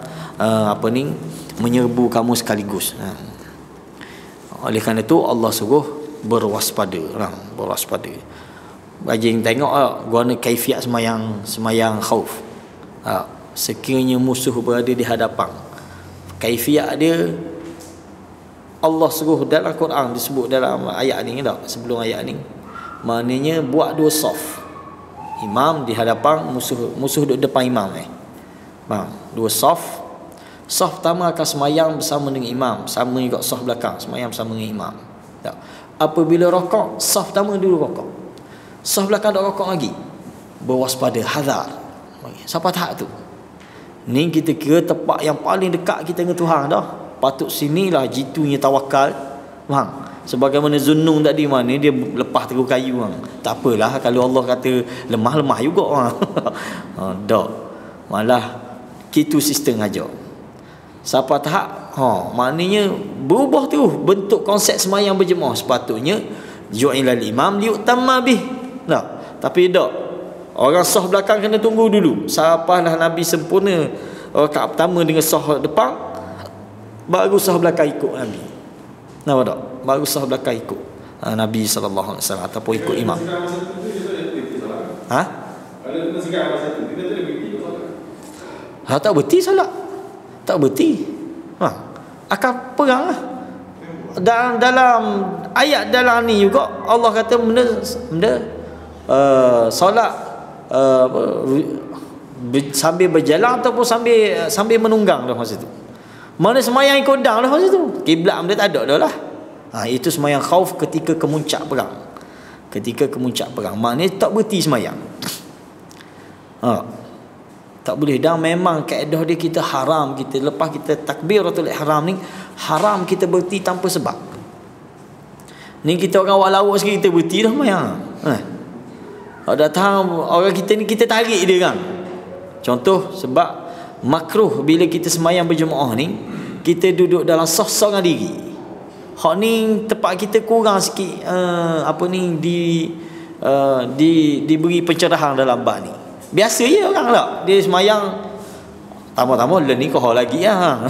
menyerbu kamu sekaligus. Oleh kerana itu Allah suruh berwaspada. Berwaspada. Bajing tengok guna kaifiat semayang khauf. Sekiranya musuh berada di hadapan, kaifiat dia Allah suruh dalam Quran, disebut dalam ayat ni tak, sebelum ayat ni, maknanya buat 2 saf. Imam di hadapan musuh duduk depan imam Faham? 2 saf. Saf pertama akan semayang bersama dengan imam, sama juga saf belakang semayang bersama dengan imam. Tak. Apabila rokok, saf pertama dulu rokok, saf belakang tak rokok lagi. Berwaspada, hazar. Siapa tahap tu? Ni kita kira tempat yang paling dekat kita dengan Tuhan dah. Patut sinilah jitunya tawakal. Faham? Sebagaimana Zunnun tadi, mana dia lepas terus kayu bang. Tak apalah kalau Allah kata lemah juga bang. Tak. Malah gitu sistem aja. Siapa tahap? Maknanya berubah tu bentuk konsep semayang berjemaah. Sepatutnya ju'ilal imam liutamma bih. Tak. Tapi tak. Orang sah belakang kena tunggu dulu. Sampailah Nabi sempurna rakaat pertama dengan sah depan, baru sah belakang ikut Nabi. Nampak tak? Baru sah belakang ikut Nabi sallallahu alaihi wasallam ataupun ikut imam. Ha? Tak berhenti solat. Tak berhenti. Akan perang lah. Dalam ayat dalam ni juga Allah kata benda solat sambil berjalan ataupun sambil menunggang dah masa tu. Mana semayang ikut dang dah masa tu. Kiblat benda tak ada dah lah. Itu semayang khauf ketika kemuncak perang. Ketika kemuncak perang, maknanya tak berhenti semayang. Tak boleh. Dan memang kaedah dia, kita haram, kita lepas kita takbiratul ihram ni, haram kita berhenti tanpa sebab. Ni kita orang awak lawak sikit, kita berhenti dah semayang. Kalau datang orang kita ni, kita tarik dia kan. Contoh, sebab makruh bila kita semayang berjemaah ni, kita duduk dalam saf seorang diri. Hak ni tempat kita kurang sikit diberi pencerahan dalam bab ni. Biasa je orang tak, dia semayang tambah-tambah ni kau lagi lah.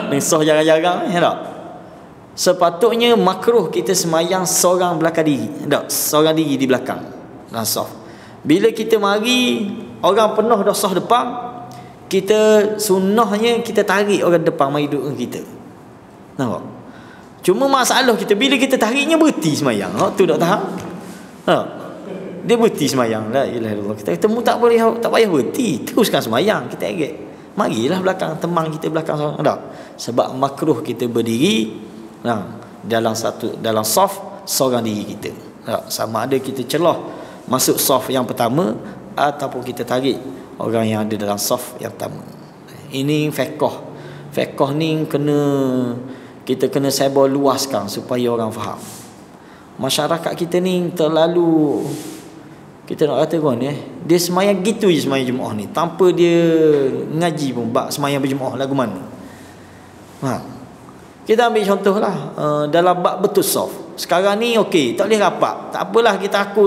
Ni saf jarang-jarang tak. Sepatutnya makruh kita semayang seorang belakang diri. Tak, seorang diri di belakang dalam saf. Bila kita mari orang penuh dah saf depan, kita sunnahnya kita tarik orang depan mari duduk dengan kita. Nampak? Cuma masalah kita, bila kita tariknya berhenti semayang. Tu tak tahan. Dia berhenti semayang. La ilaha illallah. Kita kata tak payah berhenti, teruskan semayang. Kita agak marilah belakang, teman kita belakang seorang. Tak. Sebab makruh kita berdiri dalam saf seorang diri kita. Tak. Sama ada kita celah masuk saf yang pertama ataupun kita tarik orang yang ada dalam saf yang pertama. Ini fiqh. Fiqh ni kita kena sebar luaskan supaya orang faham. Masyarakat kita ni terlalu, kita nak kata dia semayang gitu je semayang Jumaat ni, tanpa dia ngaji pun bab semayang berjemaah lagu mana. Kita ambil contohlah dalam bab betul saf. Sekarang ni okey, tak boleh rapat. Tak apalah, kita aku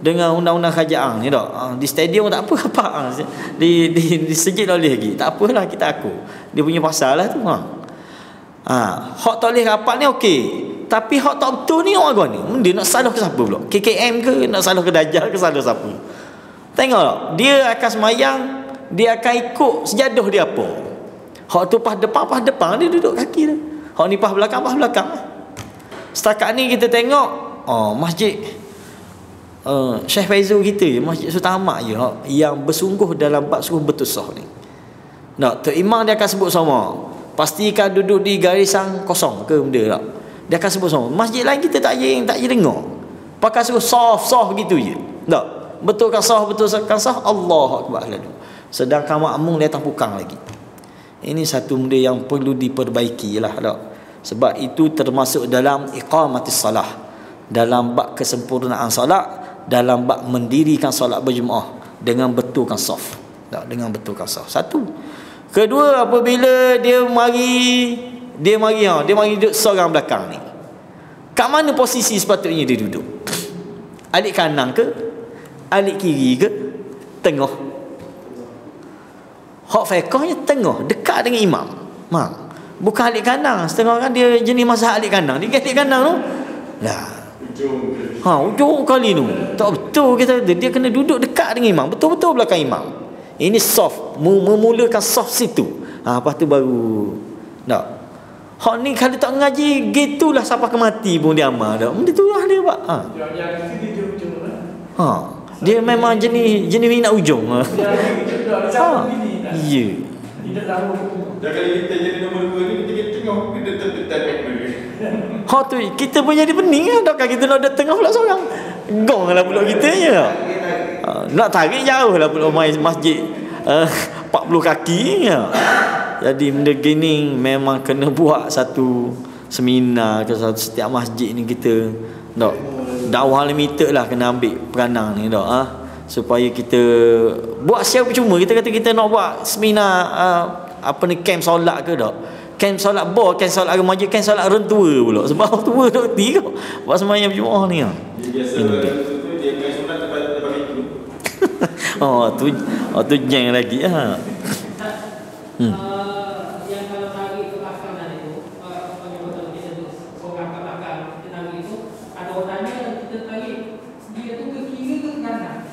dengan undang-undang kerajaan ni tak. Di stadium tak apa rapat. Di sejid tak boleh lagi. Tak apalah, kita aku. Dia punya pasal lah tu. Hak tak boleh rapat ni okey. Tapi hak tak betul ni orang ni, dia nak salah ke siapa pula? KKM ke, nak salah ke Dajjal ke, salah siapa? Tengok tak, dia akan semayang, dia akan ikut sejadah dia apa. Hak tu pas depan dia duduk kaki dia. Hak ni pas belakang. Setakat ni kita tengok masjid Syekh Faizul kita, Masjid Sultan Ahmad je yang bersungguh dalam bab suruh betul sah ni. Tok imam dia akan sebut sama, pastikan duduk di garisan kosong ke benda tak. Dia akan sebut sama. Masjid lain kita tak je dengar. Pakai suruh sah gitu je. Tak. Betulkan sah, Allahu Akbar lalu. Sedangkan makmum datang pukang lagi. Ini satu benda yang perlu diperbaiki lah tak. Sebab itu termasuk dalam iqamatis salah, dalam bab kesempurnaan solat, dalam bab mendirikan solat berjemaah dengan betulkan saf. Tak, dengan betulkan saf. Satu. Kedua, apabila dia mari duduk seorang belakang ni, kat mana posisi sepatutnya dia duduk? Alik kanan ke, alik kiri ke, tengah? Hak fiqhnya tengah, dekat dengan imam. Bukan alik kanan. Setengah orang dia jenis mazhab alik kanan. Dia alik kanan tu lah, ujung kali tu tak betul. Dia kena duduk dekat dengan imam, betul-betul belakang imam. Ini soft, memulakan soft situ. Lepas tu baru tak. Hak ni kalau tak ngaji gitulah sampai ke mati pun dia amal dah. Itulah dia pak. Dia memang jenis minat ujung. Ya. Dah kali kita jadi nombor 2 ni kita tengok kita tetap Tu kita pun jadi pening lah. Takkan kita nak ada tengah pula seorang. Gong lah pula kita je. Nak tarik jauh lah pula main masjid 40 kaki ya. Jadi benda gini memang kena buat satu seminar ke setiap masjid ni kita tak dakwah limited lah kena ambil peranan ni tak supaya kita buat secara percuma. Kita kata kita nak buat seminar camp solat ke tak, camp solat camp solat remaja, camp solat orang tua pula sebab orang tua tak kerti kau buat sembahyang berjemaah ni biasa dia main solat depan itu tu jeng lagi yang kalau tarik ke belakang tadi tu kalau kita seorang ke belakang kita tarik itu ada orangnya kita tarik dia tu ke kiri ke kanan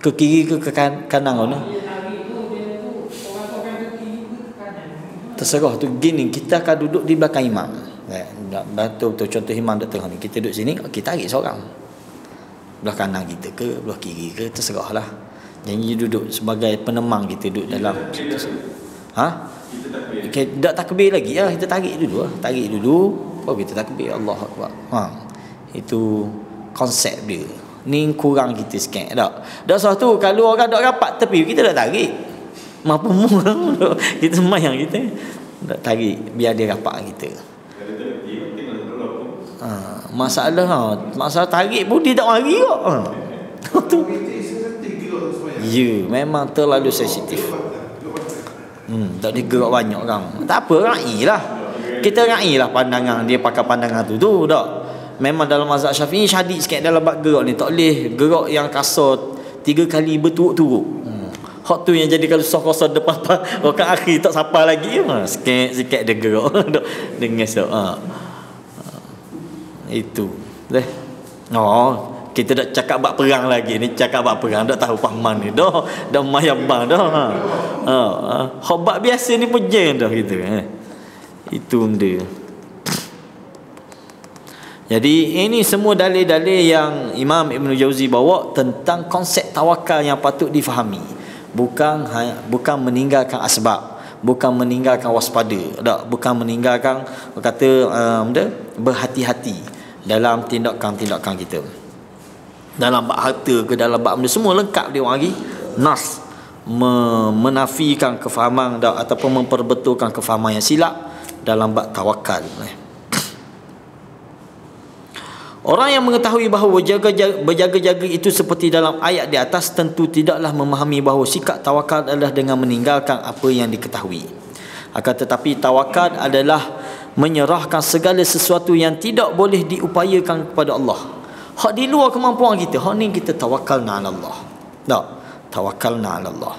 ke kiri ke kanan kau ni terserah tu gini. Kita akan duduk di belakang imam betul-betul contoh imam kat tengah ni kita duduk sini kita tarik seorang belah kanan kita ke belah kiri ke terserah lah. Jadi duduk sebagai penemang kita duduk dalam kita tak takbir lagi kita tarik dulu baru kita takbir Allahu Akbar. Itu konsep dia. Ni kurang kita sikit tak. Dah satu kalau orang tak rapat tepi kita dah tarik. Mampu kita semayang kita tak tarik biar dia rapat kita. Masalah tarik pun dia tak mari kok. Ya, memang terlalu sensitif. Tak digerak banyak orang. Tak apa, railah. Kita railah pandangan dia pakai pandangan tu tak. Memang dalam mazhab Syafi'i syadid sikit dalam bab gerak ni. Tak boleh gerak yang kasar 3 kali berturut-turut. Hak tu yang jadi kalau susah-susah depan orang akhir tak sapa lagi sikit dia gerak dengan itu deh. Kita dah cakap bab perang lagi ni, cakap bab perang dak tahu pahaman ni dah mayabang dah hak bab biasa ni pun jeng dah gitu itu dia. Jadi ini semua dalil-dalil yang Imam Ibn Jauzi bawa tentang konsep tawakal yang patut difahami. Bukan meninggalkan asbab, bukan meninggalkan waspada, bukan meninggalkan kata berhati-hati dalam tindakan-tindakan kita. Dalam bab harta ke dalam bab benda semua lengkap dia bagi nas menafikan kefahaman ataupun memperbetulkan kefahaman yang silap dalam bab tawakal. Orang yang mengetahui bahawa berjaga-jaga itu seperti dalam ayat di atas tentu tidaklah memahami bahawa sikap tawakal adalah dengan meninggalkan apa yang diketahui. Akan tetapi tawakal adalah menyerahkan segala sesuatu yang tidak boleh diupayakan kepada Allah. Hak di luar kemampuan kita. Hak ni kita tawakkalna 'ala Allah. Tak, tawakkalna 'ala Allah.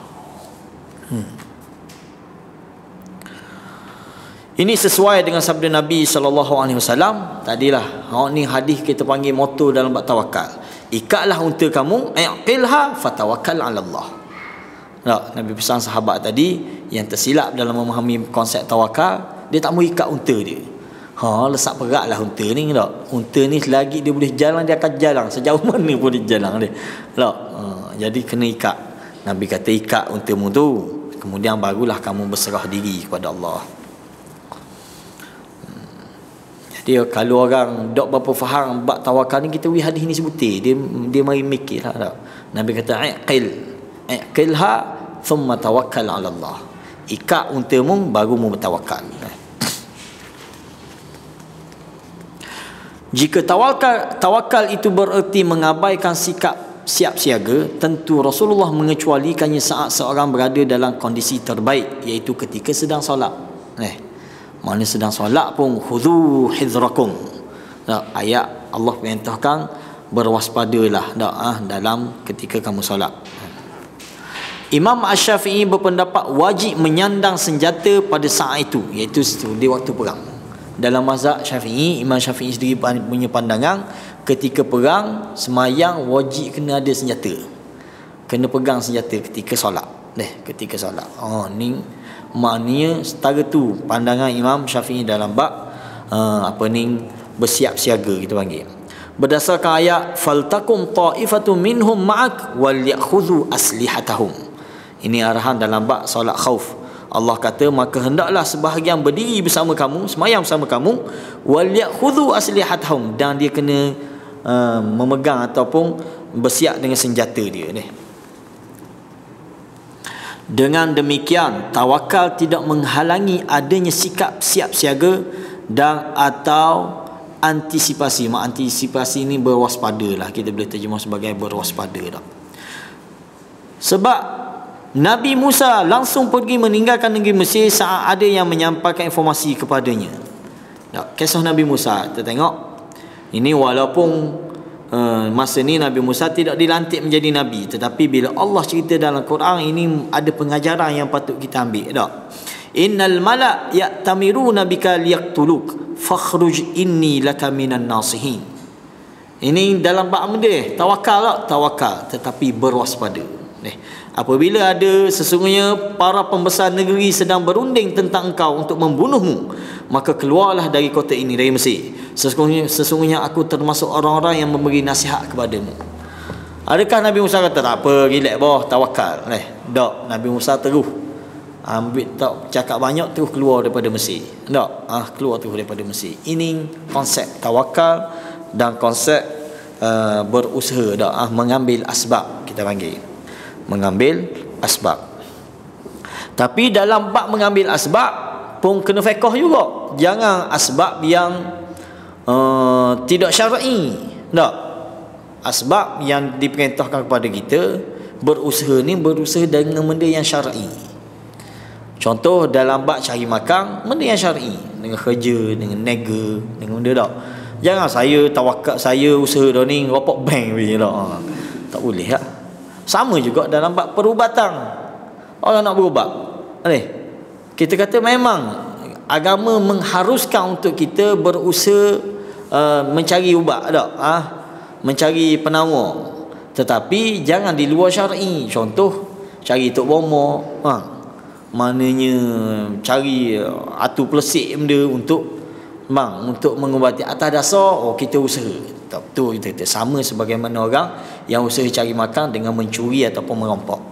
Ini sesuai dengan sabda Nabi SAW. Tadilah ni hadis kita panggil moto dalam bab tawakal. Ikatlah unta kamu, aqilha fatawakkal 'ala Allah. Nabi pesan sahabat tadi yang tersilap dalam memahami konsep tawakal, dia tak mau ikat unta dia. Lesak peratlah unta ni tak. Unta ni selagi dia boleh jalan dia akan jalan sejauh mana pun dia jalan dia. Jadi kena ikat. Nabi kata ikat untamu tu, kemudian barulah kamu berserah diri kepada Allah. Dia kalau orang dok berapa faham bab tawakal ni, kita hadis ni sebutir dia mari mikirlah tak. Nabi kata aqilha thumma tawakkal 'ala Allah. Ikat untamu baru mu bertawakal. Jika tawakal itu bererti mengabaikan sikap siap siaga, tentu Rasulullah mengecualikannya saat seorang berada dalam kondisi terbaik, iaitu ketika sedang solat. Mana sedang solat pun khudhu hizrakum. Ayat Allah perintahkan berwaspadalah dalam ketika kamu solat. Imam Asy-Syafi'i berpendapat wajib menyandang senjata pada saat itu, iaitu di waktu perang. Dalam mazhab Syafi'i, Imam Syafi'i sendiri punya pandangan ketika perang semayang wajib kena ada senjata, kena pegang senjata ketika solat. Ketika solat. Ni Maknanya setara tu pandangan Imam Syafi'i dalam bab bersiap siaga kita panggil. Berdasarkan ayat faltakum ta'ifatun minhum ma'ak wal ya'khudhu aslihatahum. Ini arahan dalam bab solat khauf. Allah kata maka hendaklah sebahagian berdiri bersama kamu, semayam bersama kamu, wal ya'khudhu aslihatahum, dan dia kena memegang ataupun bersiap dengan senjata dia ni. Dengan demikian tawakal tidak menghalangi adanya sikap siap siaga dan atau antisipasi. Antisipasi ni berwaspada lah, kita boleh terjemah sebagai berwaspada dah. Sebab Nabi Musa langsung pergi meninggalkan negeri Mesir saat ada yang menyampaikan informasi kepadanya. Kisah Nabi Musa kita tengok ini, walaupun masa ni Nabi Musa tidak dilantik menjadi Nabi, tetapi bila Allah cerita dalam Quran ini ada pengajaran yang patut kita ambil tak? Innal mala' ya'tamiruna bika liyaqtuluk fakhruj inni laka minan nasihin. Ini dalam bab benda tawakal tak? Tawakal tetapi berwaspada. Apabila ada sesungguhnya para pembesar negeri sedang berunding tentang engkau untuk membunuhmu, maka keluarlah dari kota ini, dari Mesir. Sesungguhnya aku termasuk orang-orang yang memberi nasihat kepadamu. Adakah Nabi Musa kata tak apa, relax boh, tawakal? Tak, Nabi Musa terus ambil tak cakap banyak, terus keluar daripada Mesir. Tak, keluar terus daripada Mesir. Ini konsep tawakal dan konsep berusaha tak, mengambil asbab kita panggil. Mengambil asbab. Tapi dalam bab mengambil asbab pun kena fiqh juga. Jangan asbab yang tidak syar'i. Tak. Asbab yang diperintahkan kepada kita berusaha ni, berusaha dengan benda yang syar'i. Contoh dalam bab cari makan, benda yang syar'i, dengan kerja, dengan niaga, dengan benda tak. Jangan saya tawakal, saya usaha dah ni ropok bank je tak. Tak boleh tak. Sama juga dalam bab perubatan. Orang nak berubat, kita kata memang agama mengharuskan untuk kita berusaha mencari ubat tak? Mencari penawar. Tetapi jangan di luar syar'i. Contoh cari tok bomo, maknanya cari atu pelesik benda untuk mengubati atas dasar kita usaha. Tak betul kita sama sebagaimana orang yang usaha cari makan dengan mencuri ataupun merampok.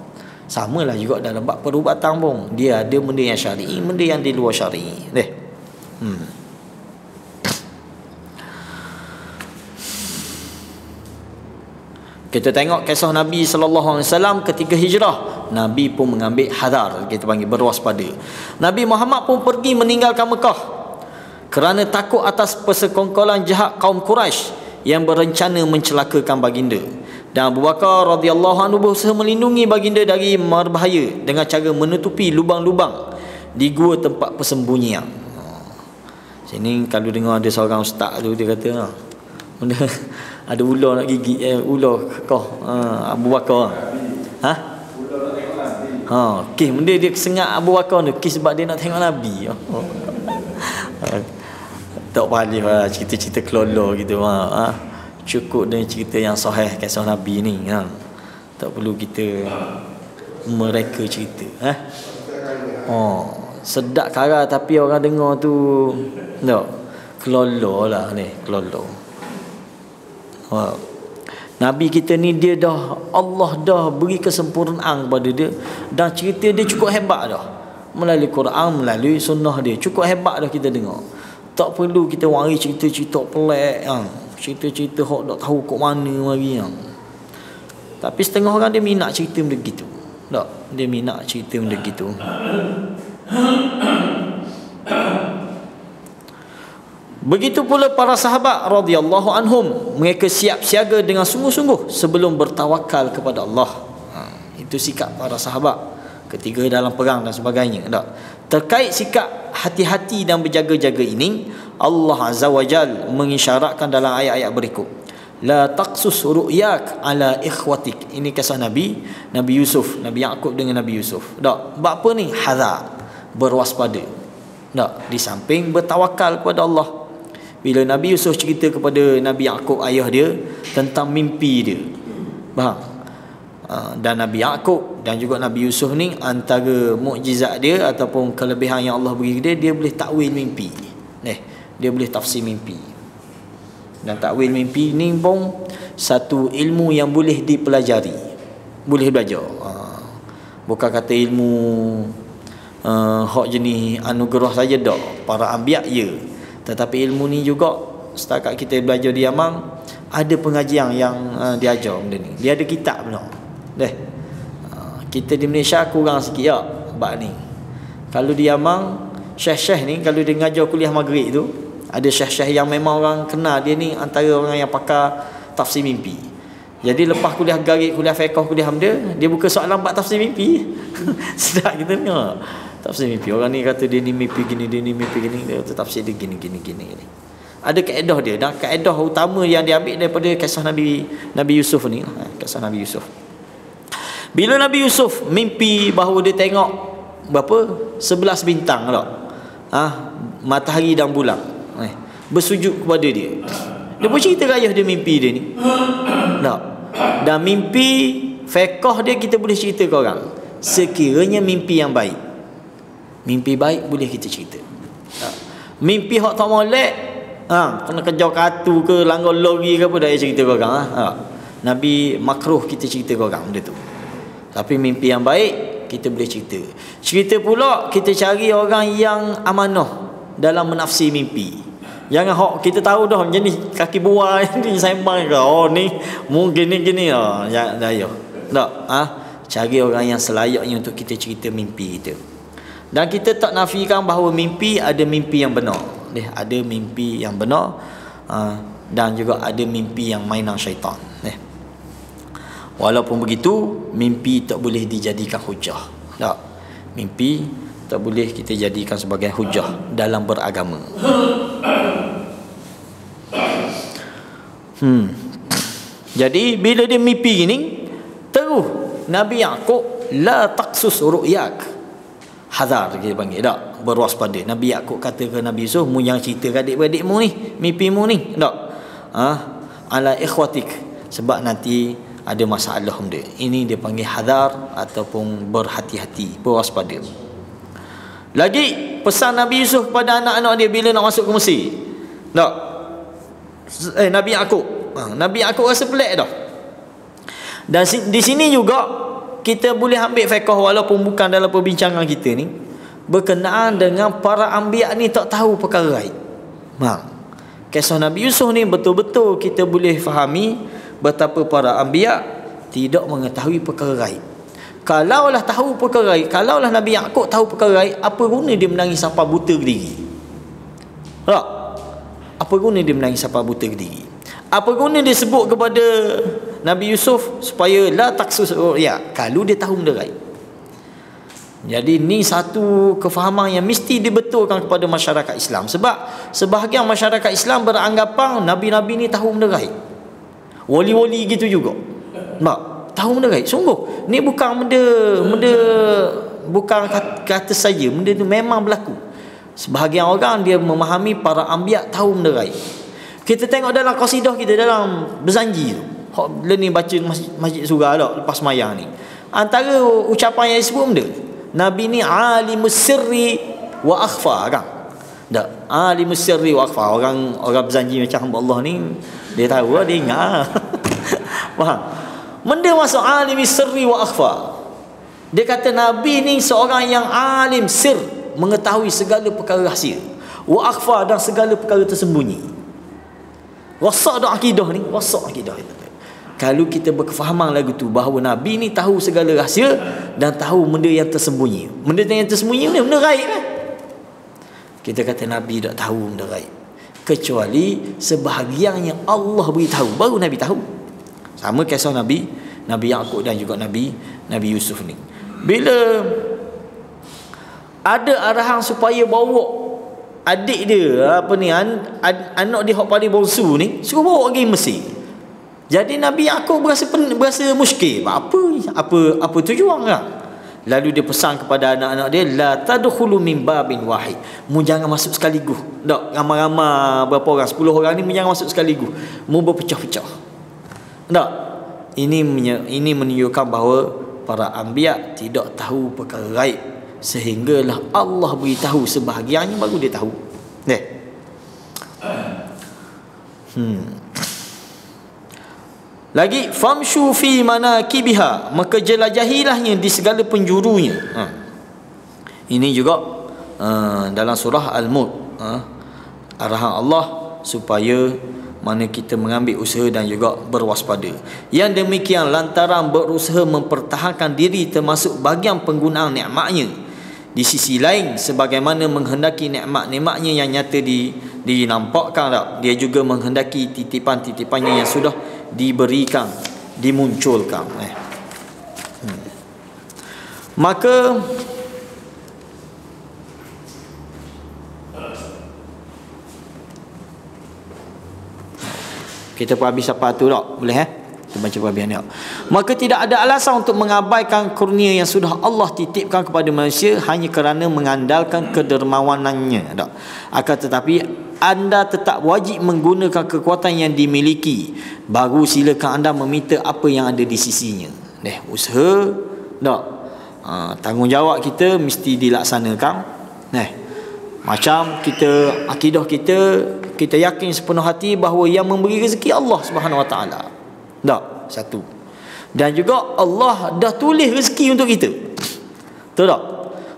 Samalah juga dalam bab perubatan pun. Dia ada benda yang syar'i, benda yang di luar syar'i. Kita tengok kisah Nabi SAW ketika hijrah. Nabi pun mengambil hadar, kita panggil berwaspada. Nabi Muhammad pun pergi meninggalkan Mekah kerana takut atas persekongkolan jahat kaum Quraisy yang berencana mencelakakan baginda. Dan Abu Bakar radhiyallahu anhu berusaha melindungi baginda dari berbahaya dengan cara menutupi lubang-lubang di gua tempat persembunyian. Sini kalau dengar ada seorang ustaz tu dia kata ada ular nak gigit ular kau Abu Bakar. Kes benda dia sengat Abu Bakar tu, kes sebab dia nak tengok Nabi. Tak boleh lah cerita-cerita kelolo gitu. Cukup dengan cerita yang sahih kisah Nabi ni. Tak perlu kita mereka cerita. Sedap kara tapi orang dengar tu tak, kelolo lah ni, kelolo. Nabi kita ni dia dah, Allah dah beri kesempurnaan kepada dia, dan cerita dia cukup hebat dah. Melalui Quran, melalui sunnah dia cukup hebat dah kita dengar. Tak perlu kita wari cerita-cerita pelik cerita-cerita hok tak tahu kok mana mari Tapi setengah orang dia minat cerita benda gitu. Tak, dia minat cerita benda gitu. Begitu pula para sahabat radhiyallahu anhum, mereka siap siaga dengan sungguh-sungguh sebelum bertawakal kepada Allah. Itu sikap para sahabat ketika dalam perang dan sebagainya. Tak. Terkait sikap hati-hati dan berjaga-jaga ini, Allah Azza wa Jal mengisyaratkan dalam ayat-ayat berikut. La taqsus ru'yak ala ikhwatik. Ini kisah Nabi Yusuf, Nabi Yaqub dengan Nabi Yusuf. Tak, buat apa ni? Hadar, berwaspada. Tak, di samping bertawakal kepada Allah. Bila Nabi Yusuf cerita kepada Nabi Yaqub ayah dia tentang mimpi dia. Faham? Dan Nabi Yaqub dan juga Nabi Yusuf ni, antara mukjizat dia ataupun kelebihan yang Allah beri dia, dia boleh takwil mimpi. Dia boleh tafsir mimpi. Dan takwil mimpi ni pun satu ilmu yang boleh dipelajari, boleh belajar. Bukan kata ilmu hak jenis anugerah saja dak, para anbiya ya. Tetapi ilmu ni juga setakat kita belajar di Amang, ada pengajian yang diajar benda ni. Dia ada kitab benar. Kita di Malaysia kurang sikit ya bab ni. Kalau di Amang, syekh-syekh ni kalau dia ngajar kuliah maghrib tu, ada syekh-syekh yang memang orang kenal dia ni antara orang yang pakar tafsir mimpi. Jadi lepas kuliah garib, kuliah fiqh, kuliah hamda, dia buka soalan bab tafsir mimpi. Sedap kita dengar. Tafsir mimpi. Orang ni kata dia ni mimpi gini, dia ni mimpi gini, dia tafsir dia gini. Ada kaedah dia, dan kaedah utama yang diambil daripada kisah Nabi Yusuf ni, kisah Nabi Yusuf. Bila Nabi Yusuf mimpi bahawa dia tengok berapa? 11 bintang tak? Matahari dan bulan bersujud kepada dia. Dia pun cerita ayah dia mimpi dia ni. Tak. Dan mimpi fiqh dia kita boleh cerita ke orang. Sekiranya mimpi yang baik. Mimpi baik boleh kita cerita. Mimpi hak tak molek, kena kejar katu ke, langgar lori ke apa, dah cerita ke orang. Nabi makruh kita cerita ke orang benda tu. Tapi mimpi yang baik kita boleh cerita. Cerita pula kita cari orang yang amanah dalam menafsir mimpi. Jangan hok kita tahu dah macam ni kaki buah ni sembang ke. Oh ni mungkin gini lah. Dah ya. Tak, cari orang yang selayaknya untuk kita cerita mimpi kita. Dan kita tak nafikan bahawa mimpi ada mimpi yang benar. Ada mimpi yang benar, dan juga ada mimpi yang mainan syaitan. Walaupun begitu, mimpi tak boleh dijadikan hujah. Tak. Mimpi tak boleh kita jadikan sebagai hujah dalam beragama. Jadi bila dia mimpi gini, terus Nabi Yaqub la taqsus ru'yak. Hazar kita panggil tak, berwaspada. Nabi Yaqub kata ke Nabi Yusuf, mu yang cerita ke adik-beradikmu ni, mimpimu ni, tak. Ala ikhwatik, sebab nanti ada masalah benda. Ini dia panggil hadar ataupun berhati-hati, berwaspada. Lagi pesan Nabi Yusuf kepada anak-anak dia bila nak masuk ke Mesir. Tak. Nabi Yaqub. Nabi Yaqub rasa pelik dah. Dan di sini juga kita boleh ambil fiqh walaupun bukan dalam perbincangan kita ni, berkenaan dengan para anbiya ni tak tahu perkara gaib. Kisah Nabi Yusuf ni betul-betul kita boleh fahami betapa para anbiya tidak mengetahui perkara gaib. Kalaulah tahu perkara gaib, kalaulah Nabi Yaqub tahu perkara gaib, apa guna dia menangis sampai buta ke diri? Tak? Apa guna dia menangis sampai buta ke diri? Apa guna dia sebut kepada Nabi Yusuf supaya la taksus ru'ya kalau dia tahu benda gaib? Jadi ni satu kefahaman yang mesti dibetulkan kepada masyarakat Islam. Sebab sebahagian masyarakat Islam beranggapan Nabi-Nabi ni tahu benda gaib. Wali-wali gitu juga. Tak, tahu benda gaib. Sungguh, ni bukan benda bukan kata saja, benda tu memang berlaku. Sebahagian orang dia memahami para anbiya tahu benda gaib. Kita tengok dalam qasidah kita, dalam berzanji tu, hok ni baca masjid surah tak lepas sembahyang ni. Antara ucapan yang disebut benda, Nabi ni alimus sirri wa akhfa kan? Tak, alimus sirri wa akhfa. Orang berzanji macam hamba Allah ni, dia tahu lah, dia ingat. Faham? Benda masuk alimus sirri wa akhfa. Dia kata Nabi ni seorang yang alim sir, mengetahui segala perkara rahsia, wa akhfa, dan segala perkara tersembunyi. Wasak dah akidah ni, wasak akidah. Kalau kita berkefahaman lagu tu bahawa Nabi ni tahu segala rahsia dan tahu benda yang tersembunyi. Benda yang tersembunyi ni benda gaib kan? Kita kata Nabi tak tahu benda gaib, kecuali sebahagian yang Allah beritahu, baru Nabi tahu. Sama kisah Nabi Yaqub dan juga Nabi Yusuf ni. Bila ada arahan supaya bawa adik dia, anak dia hak paling bongsu ni, suruh bawa pergi Mesir. Jadi Nabi Yaqub berasa muskil. Apa tujuan kan? Lalu dia pesan kepada anak-anak dia, la tadkhulu min babin wahid. Mu jangan masuk sekaligus. Tak, ramai-ramai berapa orang, 10 orang ni mu jangan masuk sekaligus. Mu berpecah-pecah. Tak. Ini menunjukkan bahawa para anbiya tidak tahu perkara gaib, sehinggalah Allah beritahu sebahagiannya baru dia tahu. Lagi famshu fi manakibiha, maka jelajahilah di segala penjurunya. Ini juga dalam surah Al-Mulk, arahan Allah supaya mana kita mengambil usaha dan juga berwaspada. Yang demikian lantaran berusaha mempertahankan diri termasuk bahagian penggunaan nikmatnya. Di sisi lain, sebagaimana menghendaki nikmat-nikmatnya yang nyata dinampakkan tak, dia juga menghendaki titipan-titipannya yang sudah diberikan, dimunculkan. Maka kita pun habis apa tu tak? Boleh Kita baca bahagian ni. Maka tidak ada alasan untuk mengabaikan kurnia yang sudah Allah titipkan kepada manusia hanya kerana mengandalkan kedermawanannya tak? Akan tetapi anda tetap wajib menggunakan kekuatan yang dimiliki. Baru silakan anda meminta apa yang ada di sisinya. Usaha tak? Tanggungjawab kita mesti dilaksanakan. Macam kita, akidah kita yakin sepenuh hati bahawa yang memberi rezeki Allah Subhanahu Wa Taala. Tak? Satu. Dan juga Allah dah tulis rezeki untuk kita. Betul tak?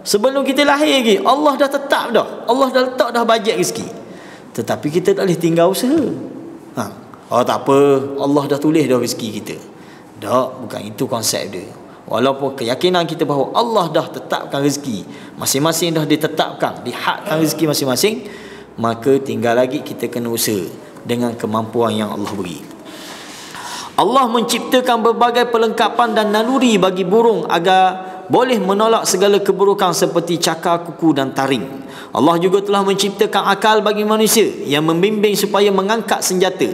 Sebelum kita lahir lagi, Allah dah tetap dah. Allah dah letak dah bajet rezeki. Tetapi kita tak boleh tinggal usaha. Tak apa, Allah dah tulis dah rezeki kita. Tak, bukan itu konsep dia. Walaupun keyakinan kita bahawa Allah dah tetapkan rezeki, masing-masing dah ditetapkan, dihadkan rezeki masing-masing, maka tinggal lagi kita kena usaha dengan kemampuan yang Allah beri. Allah menciptakan berbagai perlengkapan dan naluri bagi burung agar boleh menolak segala keburukan seperti cakar, kuku dan taring. Allah juga telah menciptakan akal bagi manusia yang membimbing supaya mengangkat senjata,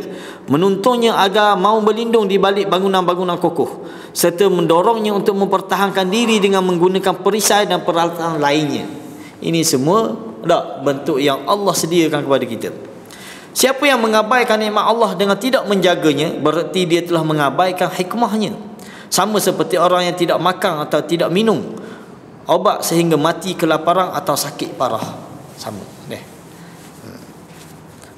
menuntunnya agar mau berlindung di balik bangunan-bangunan kokoh, serta mendorongnya untuk mempertahankan diri dengan menggunakan perisai dan peralatan lainnya. Ini semua bentuk yang Allah sediakan kepada kita. Siapa yang mengabaikan nikmat Allah dengan tidak menjaganya, berarti dia telah mengabaikan hikmahnya. Sama seperti orang yang tidak makan atau tidak minum obat sehingga mati kelaparan atau sakit parah. Sama.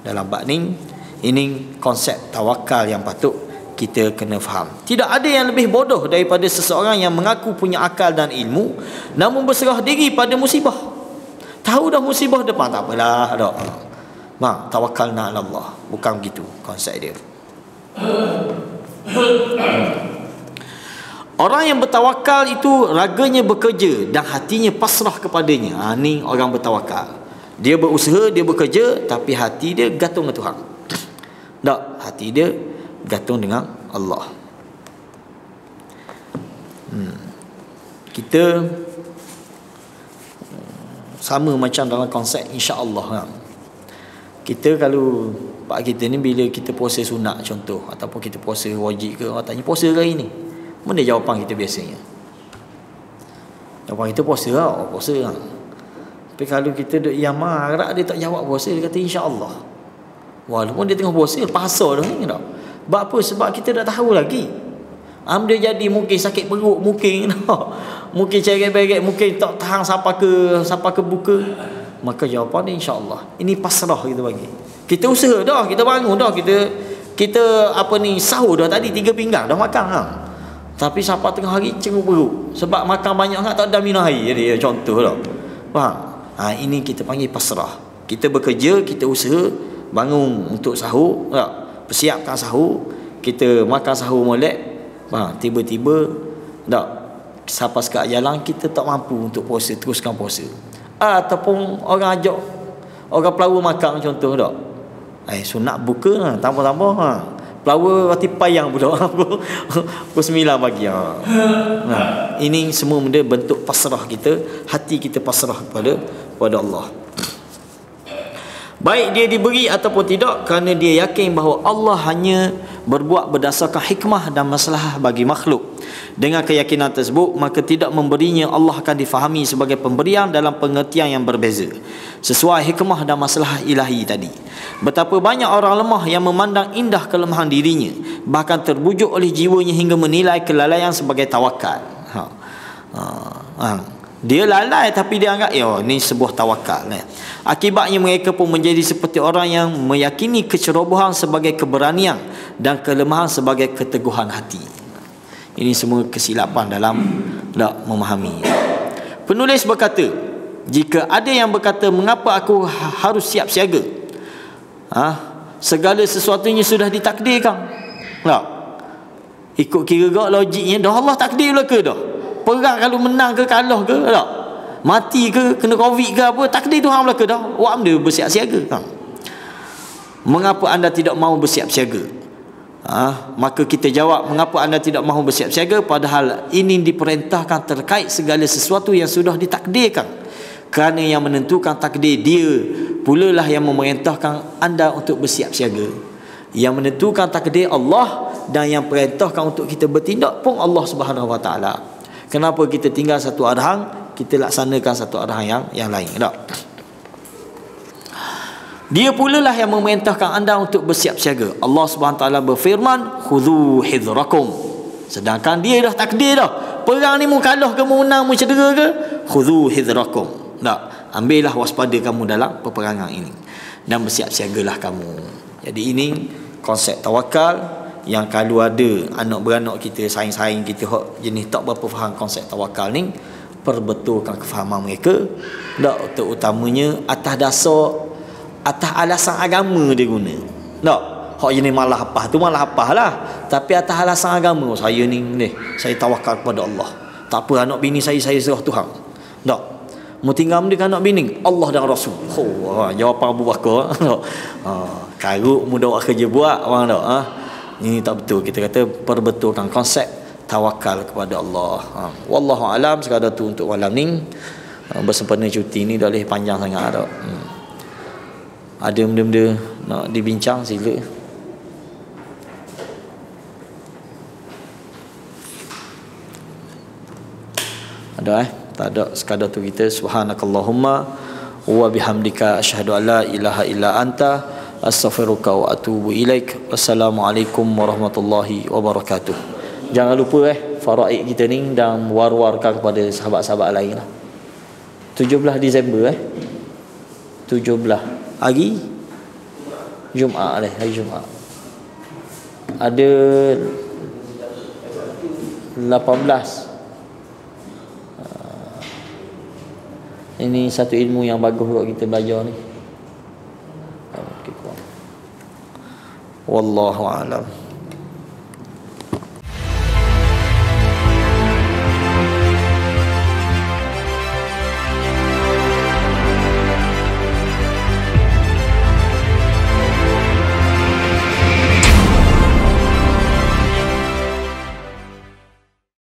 Dalam bab ini konsep tawakal yang patut kita kena faham. Tidak ada yang lebih bodoh daripada seseorang yang mengaku punya akal dan ilmu namun berserah diri pada musibah. Tahu dah musibah depan, tak apalah dak. Tawakkalna 'ala Allah. Bukan begitu konsep dia. Orang yang bertawakal itu raganya bekerja dan hatinya pasrah kepadanya. Ni orang bertawakal. Dia berusaha, dia bekerja, tapi hati dia gantung dengan Tuhan. Tak, hati dia gantung dengan Allah. Kita sama macam dalam konsep insya-Allah. Kita kalau pak kita ni bila kita puasa sunat contoh ataupun kita puasa wajib ke, orang tanya puasa ke hari ni? Mana jawapan kita biasanya? Jawapan kita puasa lah, puasa lah. Tapi kalau kita duk yang marah, dia tak jawab puasa, dia kata insya-Allah. Walaupun dia tengah puasa, pasal dah ni tak. Sebab apa? Sebab kita tak tahu lagi. Dia jadi mungkin sakit perut, mungkin mungkin ceret-beret, mungkin tak tahan sampai ke buka. Maka jawapan dia insya-Allah. Ini pasrah kita bagi. Kita usaha dah, kita bangun dah, kita sahur dah tadi 3 pinggang dah makan dah. Tapi sampai tengah hari cengut perut sebab makan banyak sangat tak ada minum air. Jadi contoh dah. Faham? Ini kita panggil pasrah. Kita bekerja, kita usaha bangun untuk sahur, tak? Persiapkan sahur, kita makan sahur molek. Tiba-tiba tak sampai sekat jalan kita tak mampu untuk puasa, teruskan puasa. Ataupun orang ajak orang pelawa makan contoh tak. Sunat buka lah, tambah-tambah pelawa roti payang pula pukul 9 pagi. Ini semua benda bentuk pasrah kita, hati kita pasrah kepada Allah. Baik dia diberi ataupun tidak, kerana dia yakin bahawa Allah hanya berbuat berdasarkan hikmah dan maslahah bagi makhluk. Dengan keyakinan tersebut, maka tidak memberinya Allah akan difahami sebagai pemberian dalam pengertian yang berbeza, sesuai hikmah dan maslahah ilahi tadi. Betapa banyak orang lemah yang memandang indah kelemahan dirinya bahkan terbujuk oleh jiwanya hingga menilai kelalaian sebagai tawakal. Dia lalai tapi dia anggap ni sebuah tawakal. Akibatnya mereka pun menjadi seperti orang yang meyakini kecerobohan sebagai keberanian dan kelemahan sebagai keteguhan hati. Ini semua kesilapan dalam memahami. Penulis berkata, jika ada yang berkata, mengapa aku harus siap siaga? Segala sesuatunya sudah ditakdirkan. Ikut kira gak logiknya, dah Allah takdir lah ke dah? Perang kalau menang ke kalah ke tak? Mati ke, kena covid ke apa, takdir Tuhan lah ke dah? Awak benda bersiap siaga. Mengapa anda tidak mahu bersiap siaga? Maka kita jawab, mengapa anda tidak mahu bersiap siaga padahal ini diperintahkan terkait segala sesuatu yang sudah ditakdirkan? Kerana yang menentukan takdir dia pula lah yang memerintahkan anda untuk bersiap siaga. Yang menentukan takdir Allah, dan yang perintahkan untuk kita bertindak pun Allah Subhanahu Wa Taala. Kenapa kita tinggal satu arahan, kita laksanakan satu arahan yang lain, tak? Dia pula lah yang memerintahkan anda untuk bersiap siaga. Allah Subhanahu Taala berfirman, khudhu hidrakum. Sedangkan dia dah takdir dah, perang ni mau kalah ke, mau menang, mau cedera ke, khudhu hidrakum. Tak, ambillah waspada kamu dalam peperangan ini dan bersiap siagalah kamu. Jadi ini konsep tawakal yang kalau ada anak beranak kita, saing-saing kita jenis tak berapa faham konsep tawakal ni, perbetulkan kefahaman mereka. Tak, terutamanya atas dasar, atas alasan agama dia guna. Tak, hak jenis malah apa tu malah apalah, tapi atas alasan agama, saya ni saya tawakal kepada Allah. Tak apa anak bini saya serah Tuhan. Tak, mau tinggal dengan anak bini, Allah dan Rasul. Jawapan Abu Bakar. Karuk mudah buat kerja buat orang tak. Ini tak betul. Kita kata perbetulkan konsep tawakal kepada Allah. Wallahu alam. Sekadar tu untuk malam ni. Bersempena cuti ni dah lebih panjang sangat tak. Ada benda-benda nak dibincang, sila. Ada tak ada, sekadar tu kita subhanakallahumma wa bihamdika asyhadu an la ilaha illa anta astaghfiruka wa atubu ilaik. Wassalamualaikum warahmatullahi wabarakatuh. Jangan lupa faraid kita ni dan war-warkan kepada sahabat-sahabat lain lah. 17 Disember 17 hari Jumaat hari Jumaat. Ada 18. Ini satu ilmu yang bagus buat kita belajar ni. Wallahu a'lam.